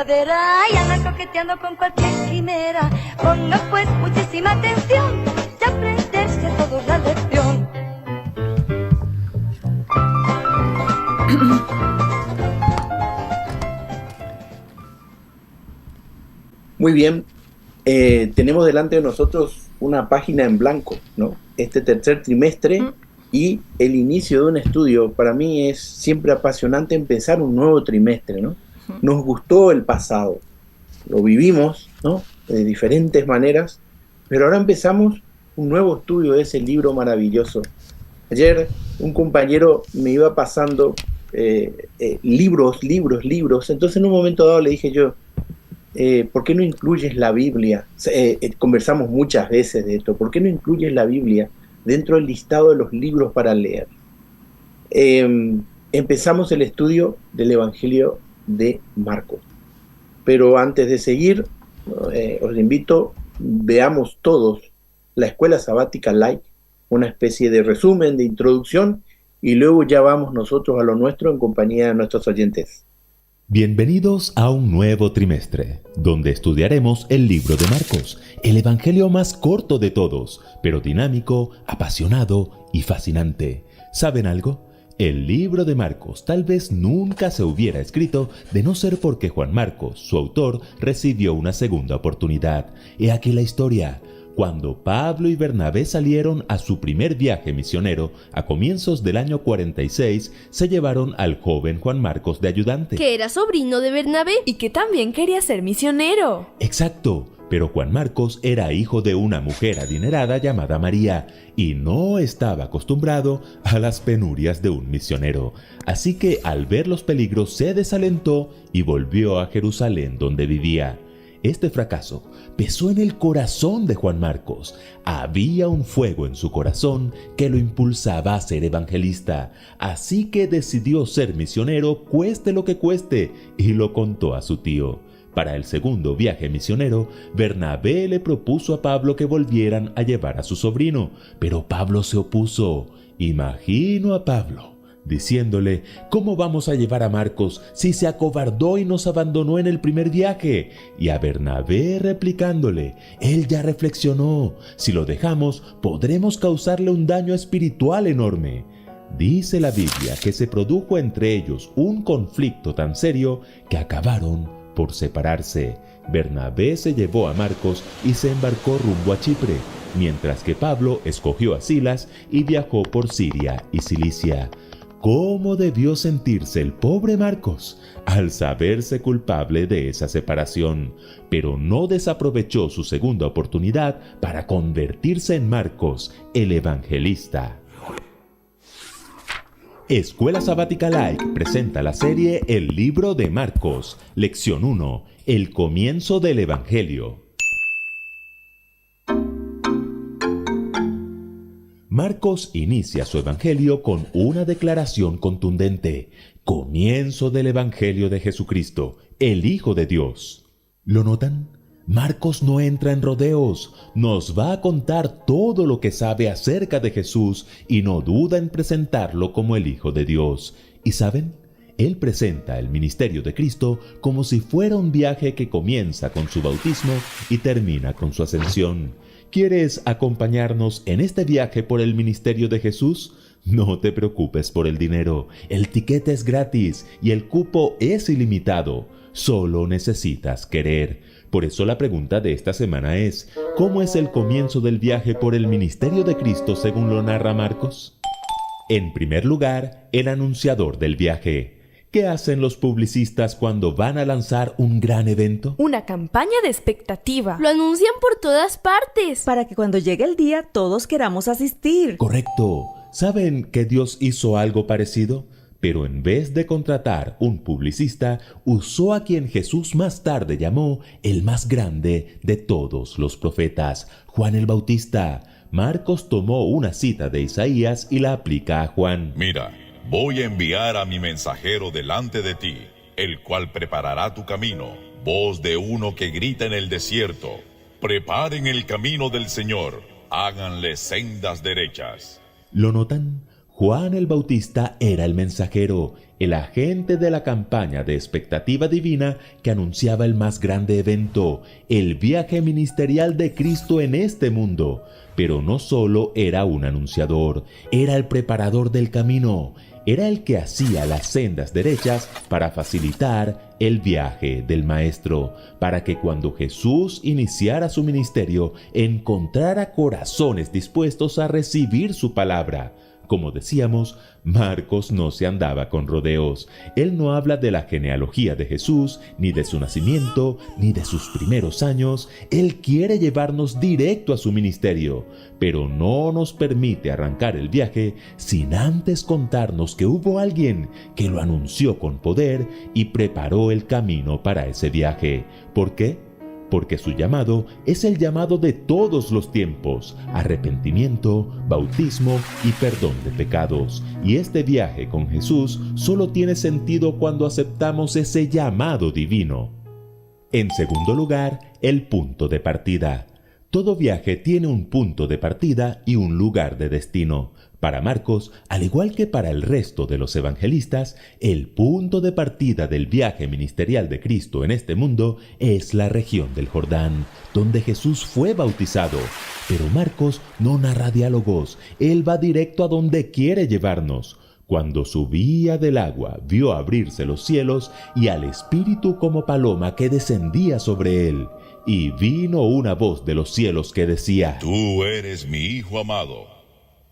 perderá y anda coqueteando con cualquier quimera. Ponga pues muchísima atención y aprenderse a todos la lección. Muy bien, tenemos delante de nosotros una página en blanco, ¿no? Este tercer trimestre y el inicio de un estudio. Para mí es siempre apasionante empezar un nuevo trimestre, ¿no? Nos gustó el pasado, lo vivimos, ¿no? De diferentes maneras, pero ahora empezamos un nuevo estudio de ese libro maravilloso. Ayer un compañero me iba pasando libros, entonces en un momento dado le dije yo, ¿por qué no incluyes la Biblia? Conversamos muchas veces de esto. ¿Por qué no incluyes la Biblia dentro del listado de los libros para leer? Empezamos el estudio del Evangelio de Marcos. Pero antes de seguir, os invito, veamos todos la Escuela Sabática Light, una especie de resumen, de introducción, y luego ya vamos nosotros a lo nuestro en compañía de nuestros oyentes. Bienvenidos a un nuevo trimestre, donde estudiaremos el libro de Marcos, el evangelio más corto de todos, pero dinámico, apasionado y fascinante. ¿Saben algo? El libro de Marcos tal vez nunca se hubiera escrito de no ser porque Juan Marcos, su autor, recibió una segunda oportunidad. He aquí la historia. Cuando Pablo y Bernabé salieron a su primer viaje misionero, a comienzos del año 46, se llevaron al joven Juan Marcos de ayudante. Que era sobrino de Bernabé. Y que también quería ser misionero. Exacto, pero Juan Marcos era hijo de una mujer adinerada llamada María y no estaba acostumbrado a las penurias de un misionero. Así que al ver los peligros se desalentó y volvió a Jerusalén donde vivía. Este fracaso pesó en el corazón de Juan Marcos. Había un fuego en su corazón que lo impulsaba a ser evangelista. Así que decidió ser misionero cueste lo que cueste y lo contó a su tío. Para el segundo viaje misionero, Bernabé le propuso a Pablo que volvieran a llevar a su sobrino, pero Pablo se opuso. Imagino a Pablo diciéndole: ¿cómo vamos a llevar a Marcos si se acobardó y nos abandonó en el primer viaje? Y a Bernabé replicándole: él ya reflexionó, si lo dejamos podremos causarle un daño espiritual enorme. Dice la Biblia que se produjo entre ellos un conflicto tan serio que acabaron por separarse. Bernabé se llevó a Marcos y se embarcó rumbo a Chipre, mientras que Pablo escogió a Silas y viajó por Siria y Cilicia. ¿Cómo debió sentirse el pobre Marcos al saberse culpable de esa separación? Pero no desaprovechó su segunda oportunidad para convertirse en Marcos, el evangelista. Escuela Sabática Like presenta la serie El libro de Marcos, lección 1, el comienzo del evangelio. Marcos inicia su evangelio con una declaración contundente: comienzo del evangelio de Jesucristo, el Hijo de Dios. ¿Lo notan? Marcos no entra en rodeos, nos va a contar todo lo que sabe acerca de Jesús y no duda en presentarlo como el Hijo de Dios. ¿Y saben? Él presenta el ministerio de Cristo como si fuera un viaje que comienza con su bautismo y termina con su ascensión. ¿Quieres acompañarnos en este viaje por el ministerio de Jesús? No te preocupes por el dinero, el tiquete es gratis y el cupo es ilimitado. Solo necesitas querer. Por eso la pregunta de esta semana es: ¿cómo es el comienzo del viaje por el ministerio de Cristo según lo narra Marcos? En primer lugar, el anunciador del viaje. ¿Qué hacen los publicistas cuando van a lanzar un gran evento? Una campaña de expectativa. Lo anuncian por todas partes. Para que cuando llegue el día todos queramos asistir. Correcto. ¿Saben que Dios hizo algo parecido? Pero en vez de contratar un publicista, usó a quien Jesús más tarde llamó el más grande de todos los profetas, Juan el Bautista. Marcos tomó una cita de Isaías y la aplica a Juan. Mira, voy a enviar a mi mensajero delante de ti, el cual preparará tu camino. Voz de uno que grita en el desierto: preparen el camino del Señor, háganle sendas derechas. ¿Lo notan? Juan el Bautista era el mensajero, el agente de la campaña de expectativa divina que anunciaba el más grande evento, el viaje ministerial de Cristo en este mundo. Pero no solo era un anunciador, era el preparador del camino, era el que hacía las sendas derechas para facilitar el viaje del Maestro, para que cuando Jesús iniciara su ministerio encontrara corazones dispuestos a recibir su palabra. Como decíamos, Marcos no se andaba con rodeos. Él no habla de la genealogía de Jesús, ni de su nacimiento, ni de sus primeros años. Él quiere llevarnos directo a su ministerio, pero no nos permite arrancar el viaje sin antes contarnos que hubo alguien que lo anunció con poder y preparó el camino para ese viaje. ¿Por qué? Porque su llamado es el llamado de todos los tiempos: arrepentimiento, bautismo y perdón de pecados. Y este viaje con Jesús solo tiene sentido cuando aceptamos ese llamado divino. En segundo lugar, el punto de partida. Todo viaje tiene un punto de partida y un lugar de destino. Para Marcos, al igual que para el resto de los evangelistas, el punto de partida del viaje ministerial de Cristo en este mundo es la región del Jordán, donde Jesús fue bautizado. Pero Marcos no narra diálogos, él va directo a donde quiere llevarnos. Cuando subía del agua, vio abrirse los cielos y al Espíritu como paloma que descendía sobre él. Y vino una voz de los cielos que decía: Tú eres mi Hijo amado.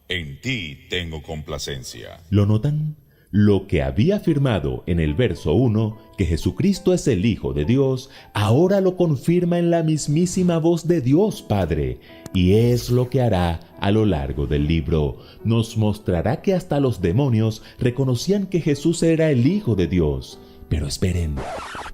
En ti tengo complacencia. ¿Lo notan? Lo que había afirmado en el verso 1, que Jesucristo es el Hijo de Dios, ahora lo confirma en la mismísima voz de Dios Padre. Y es lo que hará a lo largo del libro. Nos mostrará que hasta los demonios reconocían que Jesús era el Hijo de Dios. Pero esperen,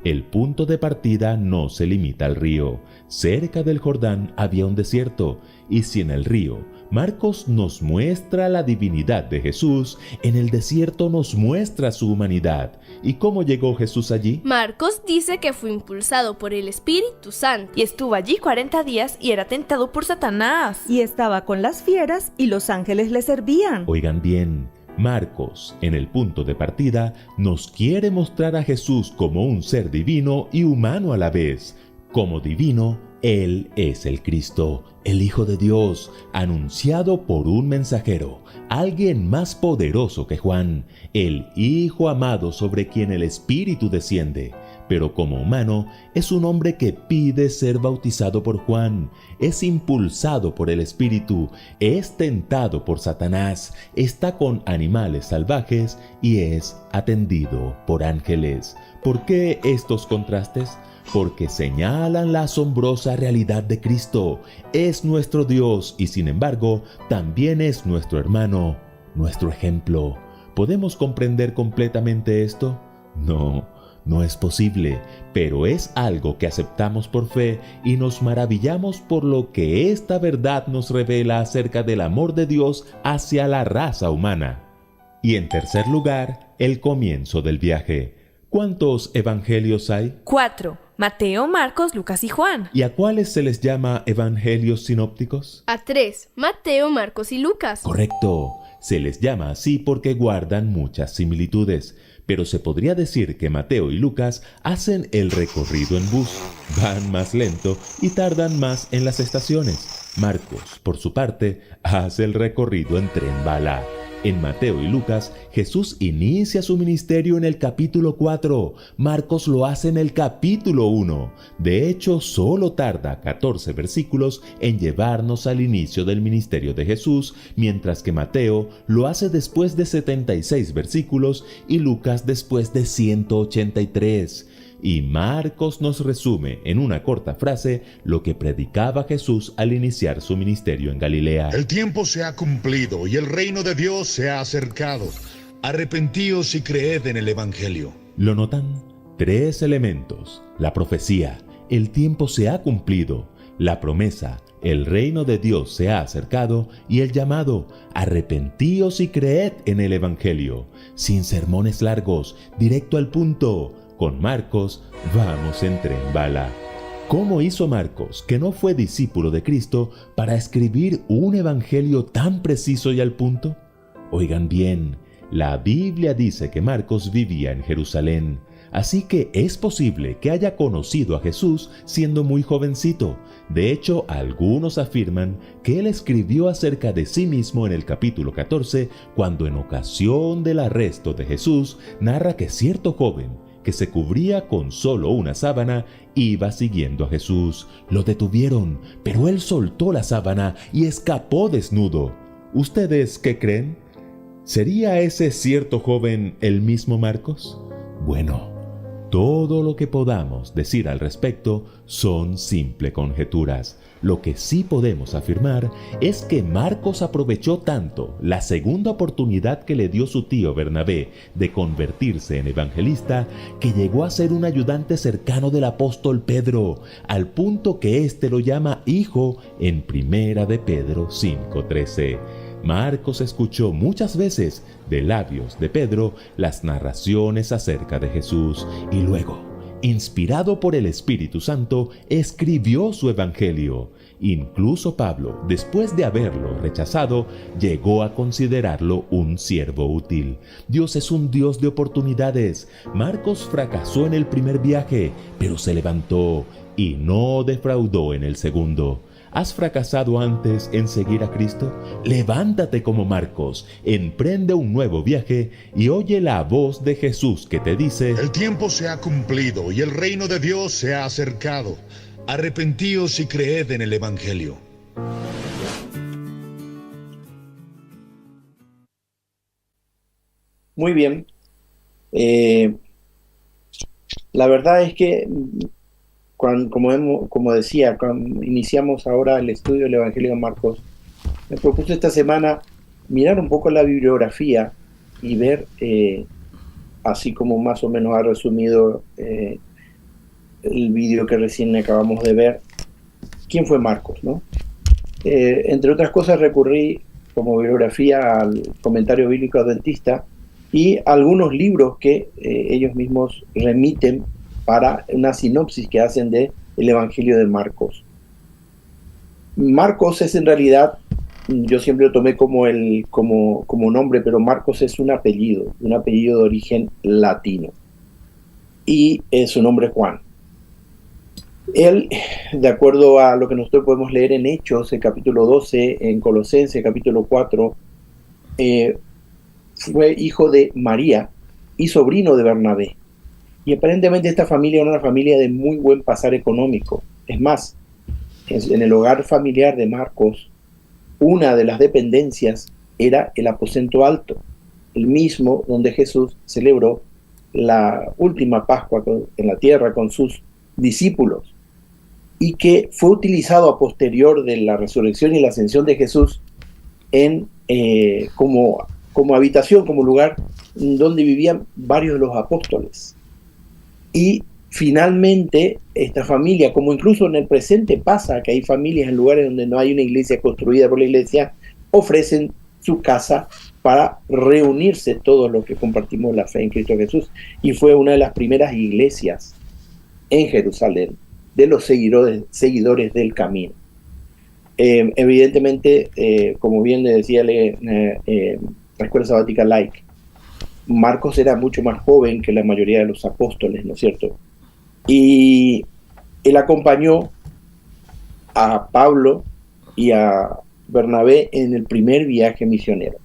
el punto de partida no se limita al río. Cerca del Jordán había un desierto, y si en el río Marcos nos muestra la divinidad de Jesús, en el desierto nos muestra su humanidad. ¿Y cómo llegó Jesús allí? Marcos dice que fue impulsado por el Espíritu Santo. Y estuvo allí 40 días y era tentado por Satanás. Y estaba con las fieras y los ángeles le servían. Oigan bien, Marcos, en el punto de partida, nos quiere mostrar a Jesús como un ser divino y humano a la vez. Como divino, Él es el Cristo, el Hijo de Dios, anunciado por un mensajero, alguien más poderoso que Juan, el Hijo amado sobre quien el Espíritu desciende. Pero como humano, es un hombre que pide ser bautizado por Juan, es impulsado por el Espíritu, es tentado por Satanás, está con animales salvajes y es atendido por ángeles. ¿Por qué estos contrastes? Porque señalan la asombrosa realidad de Cristo. Es nuestro Dios y sin embargo también es nuestro hermano, nuestro ejemplo. ¿Podemos comprender completamente esto? No es posible, pero es algo que aceptamos por fe y nos maravillamos por lo que esta verdad nos revela acerca del amor de Dios hacia la raza humana. Y en tercer lugar, el comienzo del viaje. ¿Cuántos evangelios hay? 4. Mateo, Marcos, Lucas y Juan. ¿Y a cuáles se les llama evangelios sinópticos? A 3, Mateo, Marcos y Lucas. Correcto, se les llama así porque guardan muchas similitudes, pero se podría decir que Mateo y Lucas hacen el recorrido en bus, van más lento y tardan más en las estaciones. Marcos, por su parte, hace el recorrido en tren bala. En Mateo y Lucas, Jesús inicia su ministerio en el capítulo 4. Marcos lo hace en el capítulo 1. De hecho, solo tarda 14 versículos en llevarnos al inicio del ministerio de Jesús, mientras que Mateo lo hace después de 76 versículos y Lucas después de 183. Y Marcos nos resume en una corta frase lo que predicaba Jesús al iniciar su ministerio en Galilea. El tiempo se ha cumplido y el reino de Dios se ha acercado. Arrepentíos y creed en el Evangelio. ¿Lo notan? 3 elementos: la profecía, el tiempo se ha cumplido; la promesa, el reino de Dios se ha acercado; y el llamado, arrepentíos y creed en el Evangelio. Sin sermones largos, directo al punto. Con Marcos vamos en tren bala. ¿Cómo hizo Marcos, que no fue discípulo de Cristo, para escribir un evangelio tan preciso y al punto? Oigan bien, la Biblia dice que Marcos vivía en Jerusalén, así que es posible que haya conocido a Jesús siendo muy jovencito. De hecho, algunos afirman que él escribió acerca de sí mismo en el capítulo 14, cuando en ocasión del arresto de Jesús narra que cierto joven que se cubría con solo una sábana iba siguiendo a Jesús. Lo detuvieron, pero él soltó la sábana y escapó desnudo. ¿Ustedes qué creen? ¿Sería ese cierto joven el mismo Marcos? Bueno, todo lo que podamos decir al respecto son simple conjeturas. Lo que sí podemos afirmar es que Marcos aprovechó tanto la segunda oportunidad que le dio su tío Bernabé de convertirse en evangelista, que llegó a ser un ayudante cercano del apóstol Pedro, al punto que éste lo llama hijo en Primera de Pedro 5:13. Marcos escuchó muchas veces de labios de Pedro las narraciones acerca de Jesús y luego, inspirado por el Espíritu Santo, escribió su evangelio. Incluso Pablo, después de haberlo rechazado, llegó a considerarlo un siervo útil. Dios es un Dios de oportunidades. Marcos fracasó en el primer viaje, pero se levantó y no defraudó en el segundo. ¿Has fracasado antes en seguir a Cristo? Levántate como Marcos, emprende un nuevo viaje y oye la voz de Jesús que te dice: El tiempo se ha cumplido y el reino de Dios se ha acercado. Arrepentíos y creed en el Evangelio. Muy bien. La verdad es que como decía, cuando iniciamos ahora el estudio del Evangelio de Marcos, me propuse esta semana mirar un poco la bibliografía y ver, así como más o menos ha resumido el vídeo que recién acabamos de ver, quién fue Marcos, ¿no? Entre otras cosas recurrí como bibliografía al Comentario Bíblico Adventista y algunos libros que ellos mismos remiten para una sinopsis que hacen de el Evangelio de Marcos. Marcos es en realidad, yo siempre lo tomé como nombre, pero Marcos es un apellido de origen latino. Y su nombre es Juan. Él, de acuerdo a lo que nosotros podemos leer en Hechos, el capítulo 12, en Colosenses, capítulo 4, fue hijo de María y sobrino de Bernabé. Y aparentemente esta familia era una familia de muy buen pasar económico. Es más, en el hogar familiar de Marcos, una de las dependencias era el aposento alto, el mismo donde Jesús celebró la última Pascua en la tierra con sus discípulos, y que fue utilizado a posterior de la resurrección y la ascensión de Jesús como habitación, como lugar donde vivían varios de los apóstoles. Y finalmente esta familia, como incluso en el presente pasa que hay familias en lugares donde no hay una iglesia construida por la iglesia, ofrecen su casa para reunirse todos los que compartimos la fe en Cristo Jesús. Y fue una de las primeras iglesias en Jerusalén de los seguidores del camino. Evidentemente, como bien le decía la Escuela Sabática Like, Marcos era mucho más joven que la mayoría de los apóstoles, ¿no es cierto? Y él acompañó a Pablo y a Bernabé en el primer viaje misionero.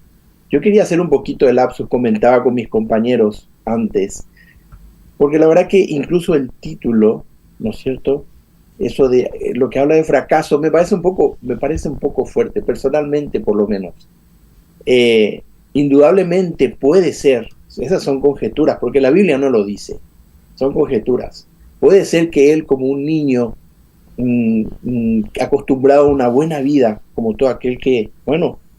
Yo quería hacer un poquito de lapsus, comentaba con mis compañeros antes, porque la verdad que incluso el título, ¿no es cierto?, eso de lo que habla de fracaso me parece un poco fuerte, personalmente por lo menos. Indudablemente puede ser, esas son conjeturas, porque la Biblia no lo dice, son conjeturas. Puede ser que él, como un niño acostumbrado a una buena vida, como todo aquel que,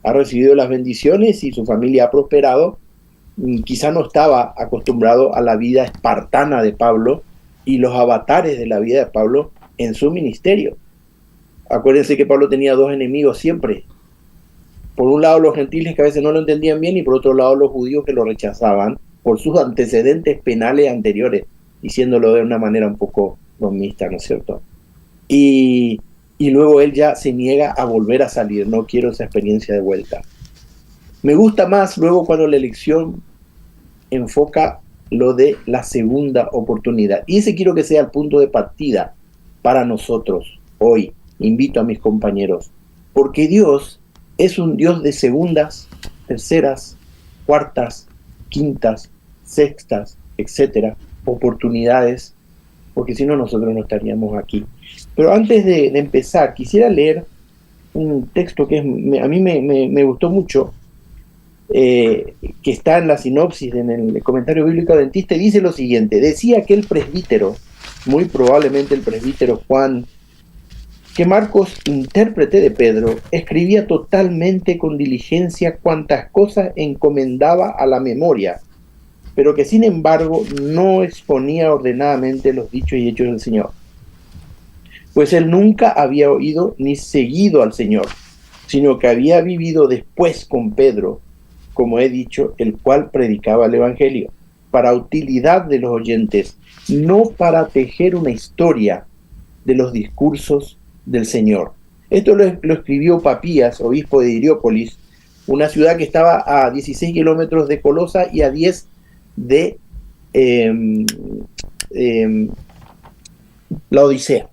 ha recibido las bendiciones y su familia ha prosperado, quizá no estaba acostumbrado a la vida espartana de Pablo y los avatares de la vida de Pablo en su ministerio. Acuérdense que Pablo tenía dos enemigos siempre. Por un lado los gentiles, que a veces no lo entendían bien, y por otro lado los judíos, que lo rechazaban por sus antecedentes penales anteriores, diciéndolo de una manera un poco bromista, ¿no es cierto? Y luego él ya se niega a volver a salir, no quiero esa experiencia de vuelta. Me gusta más luego cuando la elección enfoca lo de la segunda oportunidad. Y ese quiero que sea el punto de partida para nosotros hoy. Invito a mis compañeros, porque Dios es un Dios de segundas, terceras, cuartas, quintas, sextas, etcétera, oportunidades, porque si no nosotros no estaríamos aquí. Pero antes de empezar, quisiera leer un texto que a mí me gustó mucho, que está en la sinopsis, en el comentario bíblico adventista, y dice lo siguiente: decía aquel presbítero, muy probablemente el presbítero Juan, que Marcos, intérprete de Pedro, escribía totalmente con diligencia cuantas cosas encomendaba a la memoria, pero que sin embargo no exponía ordenadamente los dichos y hechos del Señor, pues él nunca había oído ni seguido al Señor, sino que había vivido después con Pedro, como he dicho, el cual predicaba el Evangelio, para utilidad de los oyentes, no para tejer una historia de los discursos del Señor. Esto lo escribió Papías, obispo de Hiriópolis, una ciudad que estaba a 16 kilómetros de Colosa y a 10 de la Odisea.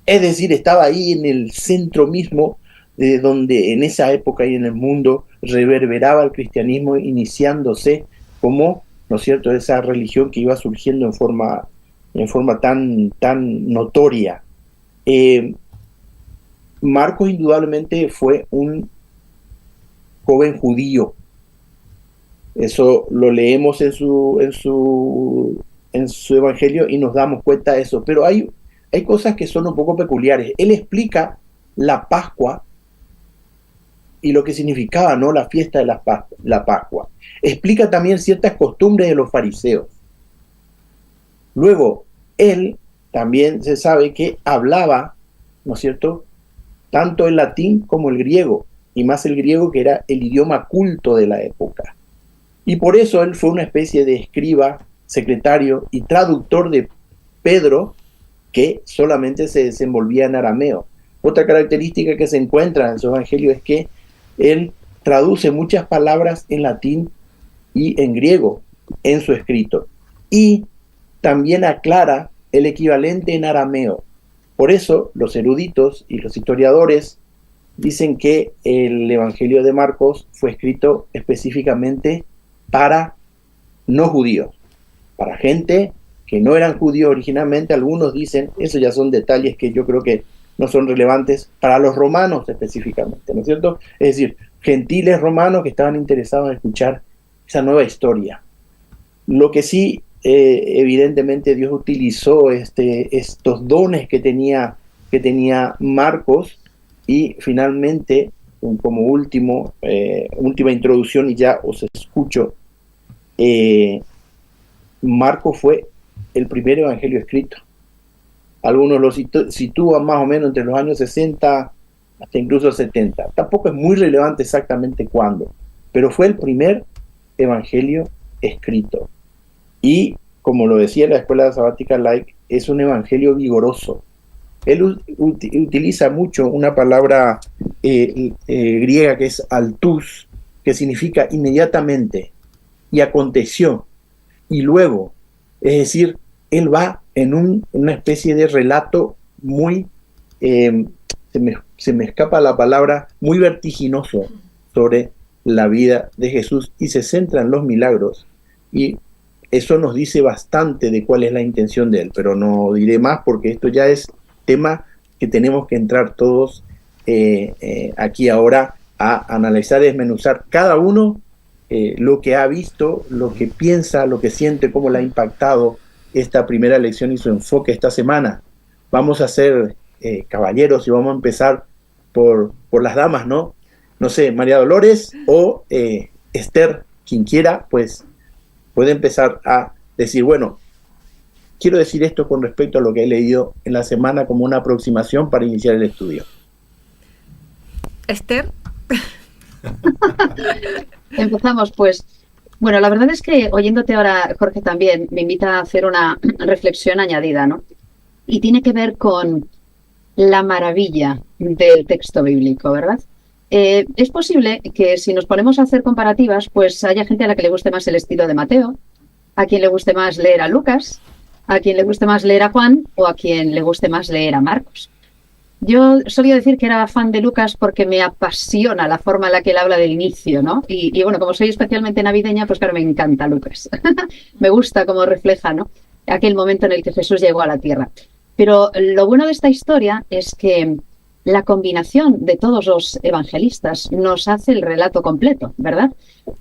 Es decir, estaba ahí en el centro mismo de donde en esa época y en el mundo reverberaba el cristianismo, iniciándose como, ¿no es cierto?, esa religión que iba surgiendo en forma tan notoria. Marcos indudablemente fue un joven judío. Eso lo leemos en su evangelio y nos damos cuenta de eso. Pero hay cosas que son un poco peculiares. Él explica la Pascua y lo que significaba, ¿no?, la fiesta de la Pascua. Explica también ciertas costumbres de los fariseos. Luego, él también se sabe que hablaba, ¿no es cierto?, tanto el latín como el griego, y más el griego, que era el idioma culto de la época. Y por eso él fue una especie de escriba, secretario y traductor de Pedro, que solamente se desenvolvía en arameo. Otra característica que se encuentra en su evangelio es que él traduce muchas palabras en latín y en griego en su escrito, y también aclara el equivalente en arameo. Por eso los eruditos y los historiadores dicen que el Evangelio de Marcos fue escrito específicamente para no judíos, para gente que no eran judíos originalmente. Algunos dicen, eso ya son detalles que yo creo que no son relevantes, para los romanos específicamente, ¿no es cierto? Es decir, gentiles romanos que estaban interesados en escuchar esa nueva historia. Lo que sí, evidentemente Dios utilizó estos dones que tenía Marcos, y finalmente, como última introducción, y ya os escucho, Marcos fue el primer evangelio escrito. Algunos lo sitúan más o menos entre los años 60 hasta incluso 70. Tampoco es muy relevante exactamente cuándo, pero fue el primer evangelio escrito. Y, como lo decía la Escuela Sabática Like, es un evangelio vigoroso. Él utiliza mucho una palabra griega que es altus, que significa inmediatamente, y aconteció, y luego. Es decir, él va en una especie de relato muy, se me escapa la palabra, muy vertiginoso sobre la vida de Jesús, y se centra en los milagros, y eso nos dice bastante de cuál es la intención de él, pero no diré más porque esto ya es tema que tenemos que entrar todos aquí ahora a analizar y desmenuzar cada uno lo que ha visto, lo que piensa, lo que siente, cómo le ha impactado esta primera lección y su enfoque esta semana. Vamos a ser caballeros y vamos a empezar por las damas, ¿no? No sé, María Dolores o Esther, quien quiera, pues puede empezar a decir, bueno, quiero decir esto con respecto a lo que he leído en la semana como una aproximación para iniciar el estudio. Esther. Empezamos, pues. Bueno, la verdad es que oyéndote ahora, Jorge, también me invita a hacer una reflexión añadida, ¿no? Y tiene que ver con la maravilla del texto bíblico, ¿verdad? Es posible que si nos ponemos a hacer comparativas, pues haya gente a la que le guste más el estilo de Mateo, a quien le guste más leer a Lucas, a quien le guste más leer a Juan o a quien le guste más leer a Marcos. Yo solía decir que era fan de Lucas porque me apasiona la forma en la que él habla del inicio, ¿no? Y bueno, como soy especialmente navideña, pues claro, me encanta Lucas. Me gusta cómo refleja, ¿no?, aquel momento en el que Jesús llegó a la tierra. Pero lo bueno de esta historia es que la combinación de todos los evangelistas nos hace el relato completo, ¿verdad?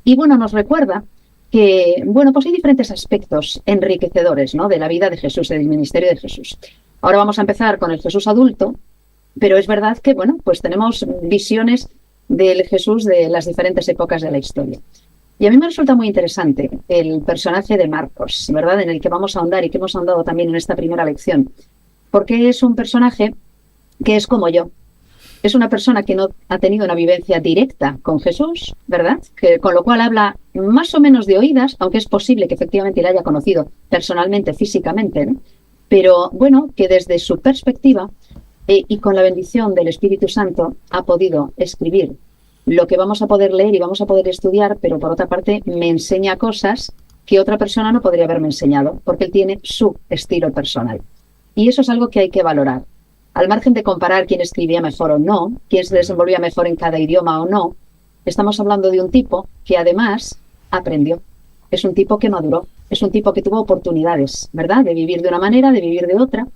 Y bueno, nos recuerda que, bueno, pues hay diferentes aspectos enriquecedores, ¿no?, de la vida de Jesús, del ministerio de Jesús. Ahora vamos a empezar con el Jesús adulto, pero es verdad que, bueno, pues tenemos visiones del Jesús de las diferentes épocas de la historia. Y a mí me resulta muy interesante el personaje de Marcos, ¿verdad?, en el que vamos a ahondar y que hemos ahondado también en esta primera lección, porque es un personaje que es como yo. Es una persona que no ha tenido una vivencia directa con Jesús, ¿verdad?, con lo cual habla más o menos de oídas, aunque es posible que efectivamente le haya conocido personalmente, físicamente, ¿no? Pero bueno, que desde su perspectiva y con la bendición del Espíritu Santo ha podido escribir lo que vamos a poder leer y vamos a poder estudiar, pero por otra parte me enseña cosas que otra persona no podría haberme enseñado, porque él tiene su estilo personal. Y eso es algo que hay que valorar. Al margen de comparar quién escribía mejor o no, quién se desenvolvía mejor en cada idioma o no, estamos hablando de un tipo que además aprendió. Es un tipo que maduró, es un tipo que tuvo oportunidades, ¿verdad?, de vivir de una manera, de vivir de otra.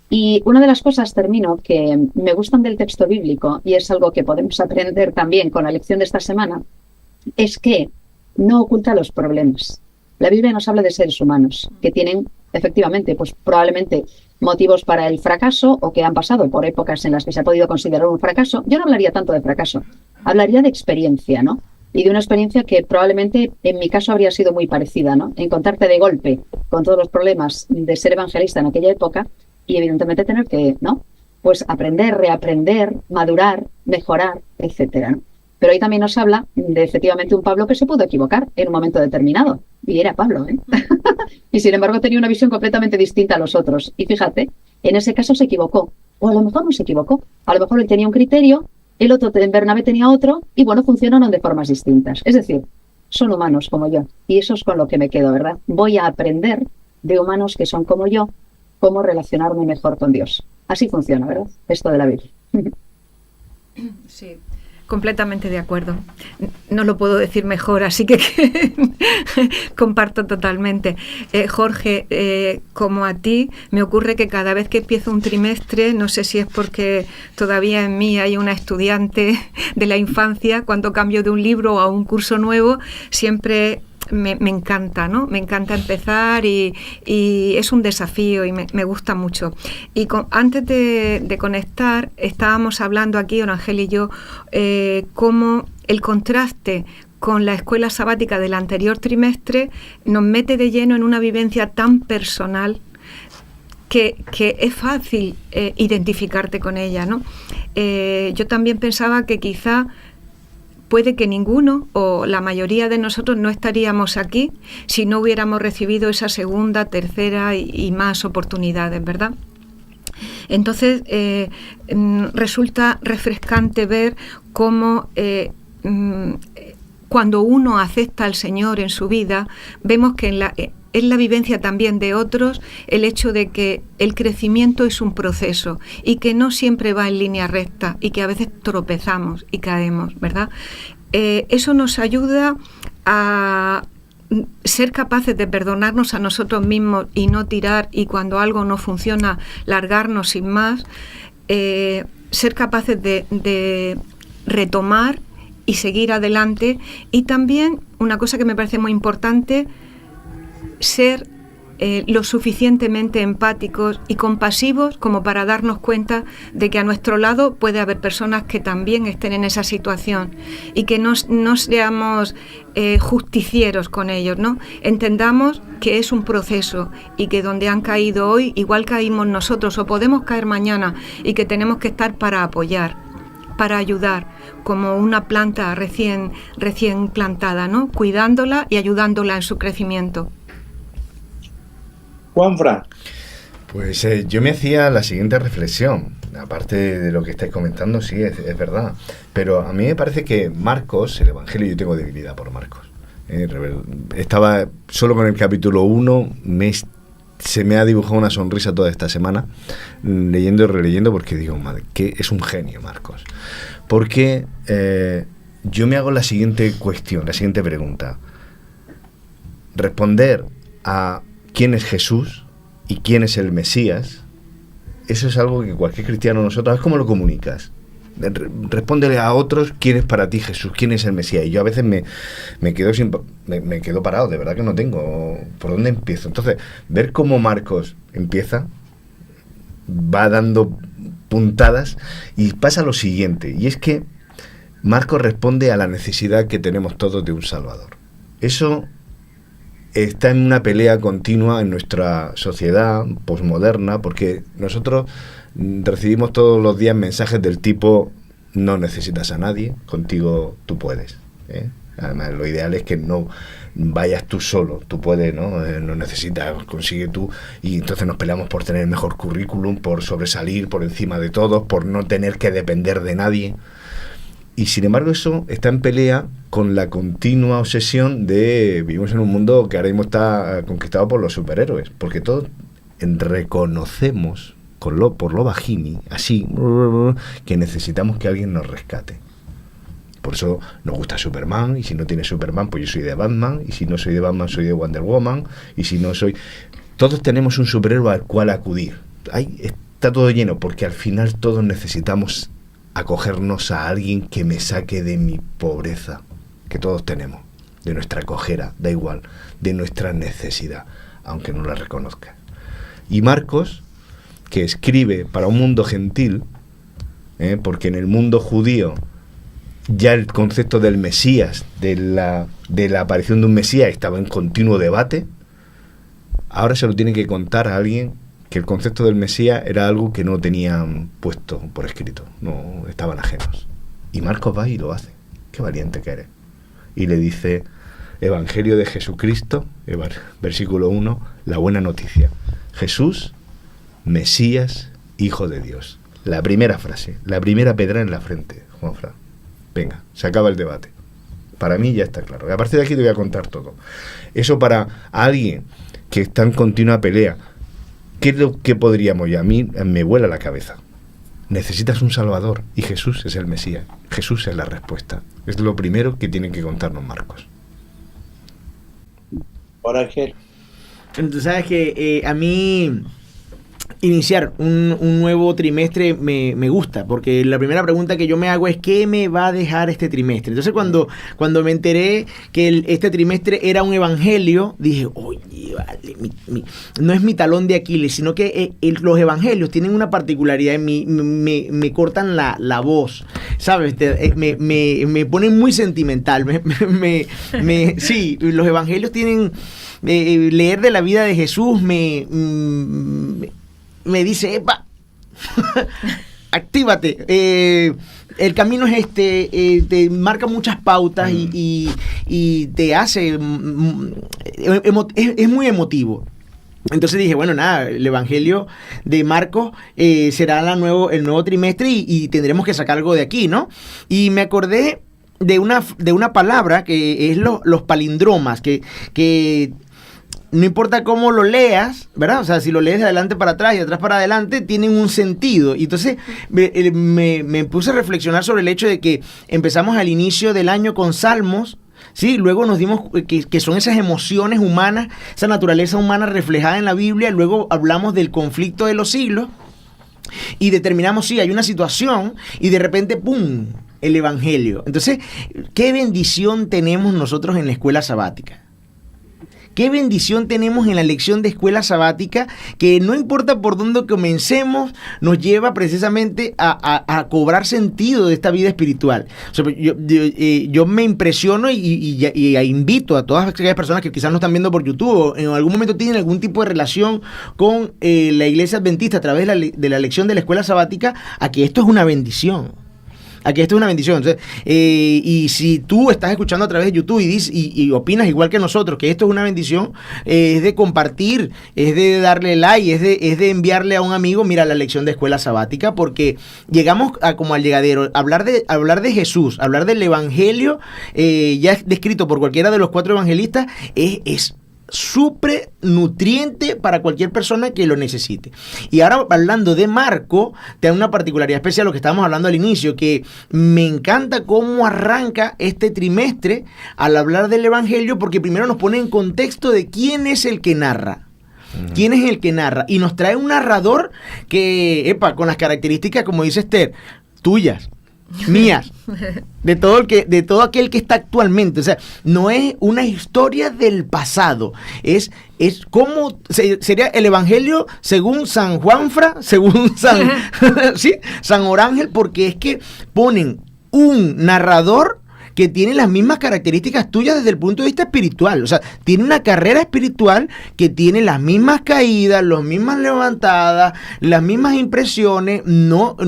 Y una de las cosas, termino, que me gustan del texto bíblico, y es algo que podemos aprender también con la lección de esta semana, es que no oculta los problemas. La Biblia nos habla de seres humanos que tienen, efectivamente, pues probablemente motivos para el fracaso o que han pasado por épocas en las que se ha podido considerar un fracaso. Yo no hablaría tanto de fracaso, hablaría de experiencia, ¿no? Y de una experiencia que probablemente en mi caso habría sido muy parecida, ¿no? Encontrarte de golpe con todos los problemas de ser evangelista en aquella época y evidentemente tener que, ¿no?, pues aprender, reaprender, madurar, mejorar, etcétera, ¿no? Pero ahí también nos habla de efectivamente un Pablo que se pudo equivocar en un momento determinado. Y era Pablo, ¿eh? Y sin embargo tenía una visión completamente distinta a los otros. Y fíjate, en ese caso se equivocó. O a lo mejor no se equivocó. A lo mejor él tenía un criterio, el otro, Bernabé, tenía otro, y bueno, funcionaron de formas distintas. Es decir, son humanos como yo. Y eso es con lo que me quedo, ¿verdad? Voy a aprender de humanos que son como yo, cómo relacionarme mejor con Dios. Así funciona, ¿verdad?, esto de la Biblia. Sí, completamente de acuerdo. No lo puedo decir mejor, así que comparto totalmente. Jorge, como a ti, me ocurre que cada vez que empiezo un trimestre, no sé si es porque todavía en mí hay una estudiante de la infancia, cuando cambio de un libro a un curso nuevo, siempre me encanta, ¿no? Me encanta empezar y es un desafío y me gusta mucho. Y antes de conectar, estábamos hablando aquí, Ángel y yo, cómo el contraste con la escuela sabática del anterior trimestre nos mete de lleno en una vivencia tan personal que es fácil identificarte con ella, ¿no? Yo también pensaba que quizá puede que ninguno o la mayoría de nosotros no estaríamos aquí si no hubiéramos recibido esa segunda, tercera y más oportunidades, ¿verdad? Entonces, resulta refrescante ver cómo cuando uno acepta al Señor en su vida, vemos que es la vivencia también de otros el hecho de que el crecimiento es un proceso y que no siempre va en línea recta y que a veces tropezamos y caemos, ¿verdad? Eso nos ayuda a ser capaces de perdonarnos a nosotros mismos y no tirar, y cuando algo no funciona, largarnos sin más, ser capaces de retomar y seguir adelante. Y también, una cosa que me parece muy importante, ser lo suficientemente empáticos y compasivos como para darnos cuenta de que a nuestro lado puede haber personas que también estén en esa situación y que no seamos justicieros con ellos, ¿no? Entendamos que es un proceso y que donde han caído hoy, igual caímos nosotros o podemos caer mañana, y que tenemos que estar para apoyar, para ayudar, como una planta recién plantada, ¿no? Cuidándola y ayudándola en su crecimiento. Juanfran. Pues yo me hacía la siguiente reflexión. aparte de lo que estáis comentando, sí, es verdad. Pero a mí me parece que Marcos, el Evangelio, yo tengo debilidad por Marcos. Estaba solo con el capítulo 1, se me ha dibujado una sonrisa toda esta semana, leyendo y releyendo, porque digo, madre, que es un genio Marcos. Porque yo me hago la siguiente cuestión, la siguiente pregunta. Responder a quién es Jesús y quién es el Mesías, eso es algo que cualquier cristiano nosotros, ¿sabes cómo lo comunicas? Respóndele a otros quién es para ti Jesús, quién es el Mesías. Y yo a veces me quedo parado, de verdad que no tengo por dónde empiezo. Entonces, ver cómo Marcos empieza, va dando puntadas y pasa lo siguiente, y es que Marcos responde a la necesidad que tenemos todos de un Salvador. Eso está en una pelea continua en nuestra sociedad posmoderna, porque nosotros recibimos todos los días mensajes del tipo: no necesitas a nadie, contigo tú puedes, ¿eh? Además, lo ideal es que no vayas tú solo, tú puedes, ¿no? No necesitas, consigue tú. Y entonces nos peleamos por tener el mejor currículum, por sobresalir por encima de todos, por no tener que depender de nadie. Y sin embargo eso está en pelea con la continua obsesión de vivimos en un mundo que ahora mismo está conquistado por los superhéroes, porque todos reconocemos por lo bajini, así, que necesitamos que alguien nos rescate. Por eso nos gusta Superman, y si no tiene Superman, pues yo soy de Batman, y si no soy de Batman, soy de Wonder Woman, y si no soy... Todos tenemos un superhéroe al cual acudir. Ahí está todo lleno, porque al final todos necesitamos acogernos a alguien que me saque de mi pobreza, que todos tenemos, de nuestra cojera, da igual, de nuestra necesidad, aunque no la reconozca. Y Marcos, que escribe para un mundo gentil, porque en el mundo judío ya el concepto del Mesías, de la aparición de un Mesías, estaba en continuo debate. Ahora se lo tiene que contar a alguien que el concepto del Mesías era algo que no tenían puesto por escrito, no estaban ajenos. Y Marcos va y lo hace. Qué valiente que eres. Y le dice: Evangelio de Jesucristo, versículo 1, la buena noticia. Jesús, Mesías, Hijo de Dios. La primera frase, la primera pedra en la frente, Juanfran. Venga, se acaba el debate. Para mí ya está claro. Y a partir de aquí te voy a contar todo. Eso para alguien que está en continua pelea. ¿Qué es lo que podríamos? Y a mí me vuela la cabeza. Necesitas un Salvador y Jesús es el Mesías. Jesús es la respuesta. Es lo primero que tienen que contarnos Marcos. Ahora, Ángel. Tú sabes que a mí iniciar un nuevo trimestre me gusta, porque la primera pregunta que yo me hago es ¿qué me va a dejar este trimestre? Entonces cuando me enteré que este trimestre era un evangelio, dije, oye, vale, no es mi talón de Aquiles, sino que los evangelios tienen una particularidad, me cortan la voz, ¿sabes? Me ponen muy sentimental, sí, los evangelios tienen... leer de la vida de Jesús me dice, ¡epa! Actívate. El camino es te marca muchas pautas y te hace... es muy emotivo. Entonces dije, bueno, nada, el Evangelio de Marcos será el nuevo trimestre y tendremos que sacar algo de aquí, ¿no? Y me acordé de una palabra que es los palindromas, que no importa cómo lo leas, ¿verdad? O sea, si lo lees de adelante para atrás y de atrás para adelante, tienen un sentido. Y entonces me puse a reflexionar sobre el hecho de que empezamos al inicio del año con salmos, ¿sí? Luego nos dimos que son esas emociones humanas, esa naturaleza humana reflejada en la Biblia. Luego hablamos del conflicto de los siglos y determinamos, sí, hay una situación y de repente, ¡pum!, el Evangelio. Entonces, ¿qué bendición tenemos nosotros en la escuela sabática? Qué bendición tenemos en la lección de escuela sabática, que no importa por dónde comencemos, nos lleva precisamente a cobrar sentido de esta vida espiritual. O sea, yo me impresiono y invito a todas aquellas personas que quizás nos están viendo por YouTube o en algún momento tienen algún tipo de relación con la iglesia adventista a través de la lección de la escuela sabática, a que esto es una bendición. a que esto es una bendición. Entonces, y si tú estás escuchando a través de YouTube y opinas igual que nosotros que esto es una bendición, es de compartir, es de darle like, es de enviarle a un amigo, mira la lección de escuela sabática, porque llegamos como al llegadero. Hablar de Jesús, hablar del Evangelio, ya descrito por cualquiera de los 4 evangelistas, es súper nutriente para cualquier persona que lo necesite. Y ahora, hablando de Marco, te da una particularidad especial, lo que estábamos hablando al inicio, que me encanta cómo arranca este trimestre al hablar del Evangelio, porque primero nos pone en contexto de quién es el que narra. ¿Quién es el que narra? Y nos trae un narrador que, con las características, como dice Esther, tuyas, mías, de todo aquel que está actualmente. O sea, no es una historia del pasado, es como sería el Evangelio según San Juanfra, según San ¿sí? San Orángel, porque es que ponen un narrador que tiene las mismas características tuyas desde el punto de vista espiritual. O sea, tiene una carrera espiritual que tiene las mismas caídas, las mismas levantadas, las mismas impresiones. No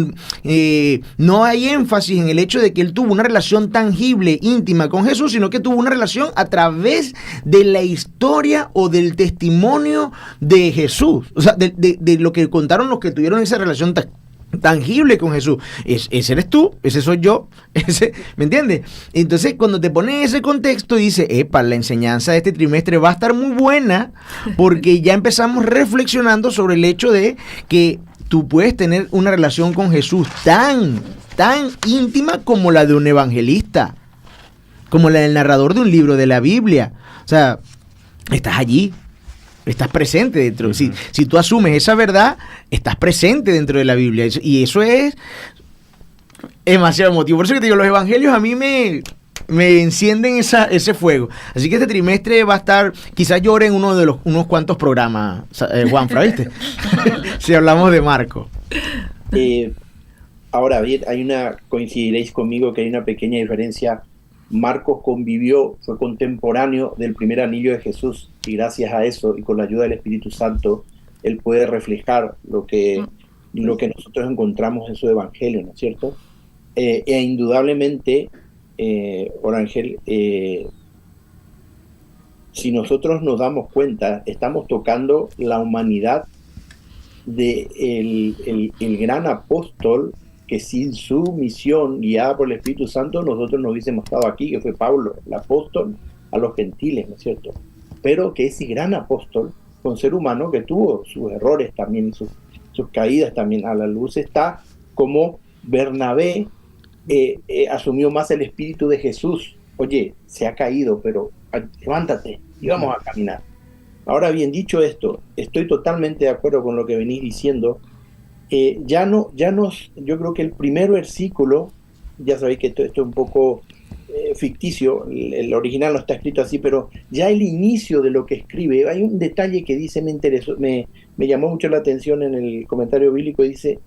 hay énfasis en el hecho de que él tuvo una relación tangible, íntima con Jesús, sino que tuvo una relación a través de la historia o del testimonio de Jesús. O sea, de lo que contaron los que tuvieron esa relación tangible con Jesús. Ese eres tú, ese soy yo, ¿me entiendes? Entonces, cuando te pones en ese contexto, dice, la enseñanza de este trimestre va a estar muy buena, porque ya empezamos reflexionando sobre el hecho de que tú puedes tener una relación con Jesús tan íntima como la de un evangelista, como la del narrador de un libro de la Biblia. O sea, estás allí. Estás presente dentro. Si tú asumes esa verdad, estás presente dentro de la Biblia. Y eso es demasiado emotivo. Por eso que te digo, los evangelios a mí me encienden ese fuego. Así que este trimestre va a estar, quizás llore en unos cuantos programas, Juanfra, ¿viste? Si hablamos de Marco. Ahora bien, coincidiréis conmigo que hay una pequeña diferencia. Marcos fue contemporáneo del primer anillo de Jesús, y gracias a eso y con la ayuda del Espíritu Santo, él puede reflejar lo que nosotros encontramos en su evangelio, ¿no es cierto? E indudablemente, Orangel, si nosotros nos damos cuenta, estamos tocando la humanidad de el gran apóstol, que sin su misión guiada por el Espíritu Santo nosotros no hubiésemos estado aquí, que fue Pablo, el apóstol a los gentiles, ¿no es cierto? Pero que ese gran apóstol, con ser humano, que tuvo sus errores también, sus caídas también, a la luz está como Bernabé asumió más el espíritu de Jesús. Oye, se ha caído, pero levántate y vamos a caminar. Ahora bien, dicho esto, estoy totalmente de acuerdo con lo que venís diciendo. Yo creo que el primer versículo, ya sabéis que esto es un poco ficticio, el original no está escrito así, pero ya el inicio de lo que escribe, hay un detalle que dice, me llamó mucho la atención en el comentario bíblico, dice,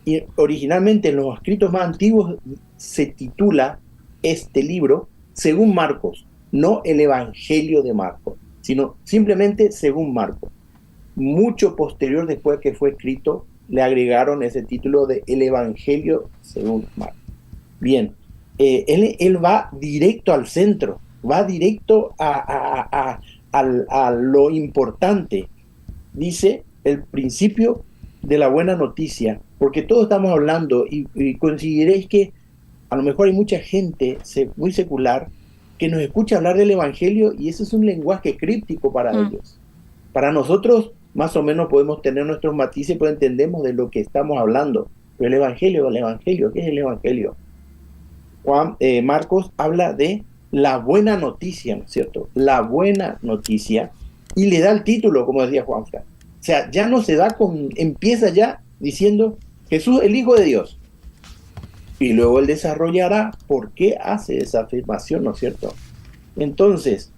y originalmente en los escritos más antiguos se titula este libro según Marcos, no el Evangelio de Marcos, sino simplemente según Marcos. Mucho posterior, después que fue escrito, le agregaron ese título de El Evangelio según Marcos. Bien, él va directo al centro, va directo a lo importante. Dice el principio de la buena noticia, porque todos estamos hablando y consideréis que a lo mejor hay mucha gente muy secular que nos escucha hablar del Evangelio y ese es un lenguaje críptico para ellos. Para nosotros más o menos podemos tener nuestros matices, pero entendemos de lo que estamos hablando. Pero el Evangelio, ¿qué es el Evangelio? Marcos habla de la buena noticia, ¿no es cierto? La buena noticia, y le da el título, como decía Juanfra. O sea, ya no se da empieza ya diciendo Jesús, el Hijo de Dios. Y luego él desarrollará por qué hace esa afirmación, ¿no es cierto? Entonces,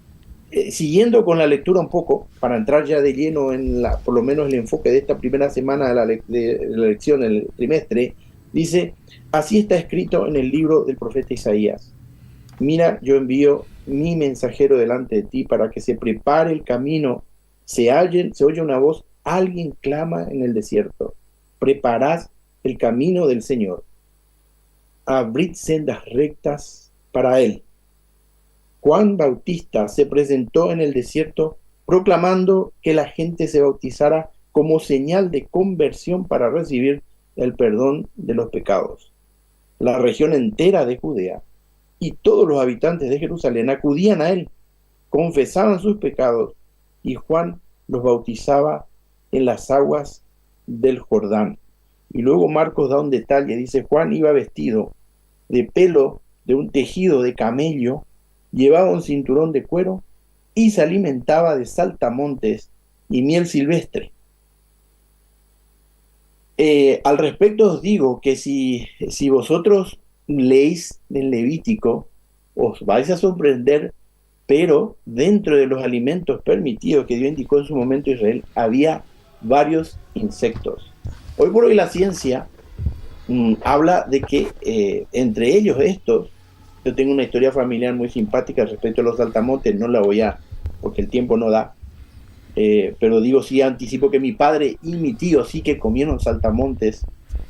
siguiendo con la lectura un poco, para entrar ya de lleno en por lo menos el enfoque de esta primera semana de la lección, el trimestre, dice, así está escrito en el libro del profeta Isaías. Mira, yo envío mi mensajero delante de ti para que se prepare el camino, se oye una voz, alguien clama en el desierto, preparad el camino del Señor. abrid sendas rectas para él. Juan Bautista se presentó en el desierto proclamando que la gente se bautizara como señal de conversión para recibir el perdón de los pecados. La región entera de Judea y todos los habitantes de Jerusalén acudían a él, confesaban sus pecados y Juan los bautizaba en las aguas del Jordán. Y luego Marcos da un detalle, dice: Juan iba vestido de pelo de un tejido de camello, llevaba un cinturón de cuero y se alimentaba de saltamontes y miel silvestre. Al respecto os digo que si vosotros leéis el Levítico, os vais a sorprender, pero dentro de los alimentos permitidos que Dios indicó en su momento a Israel, había varios insectos. Hoy por hoy la ciencia habla de que entre ellos estos, yo tengo una historia familiar muy simpática respecto a los saltamontes, no la voy a, porque el tiempo no da, pero digo, sí anticipo que mi padre y mi tío sí que comieron saltamontes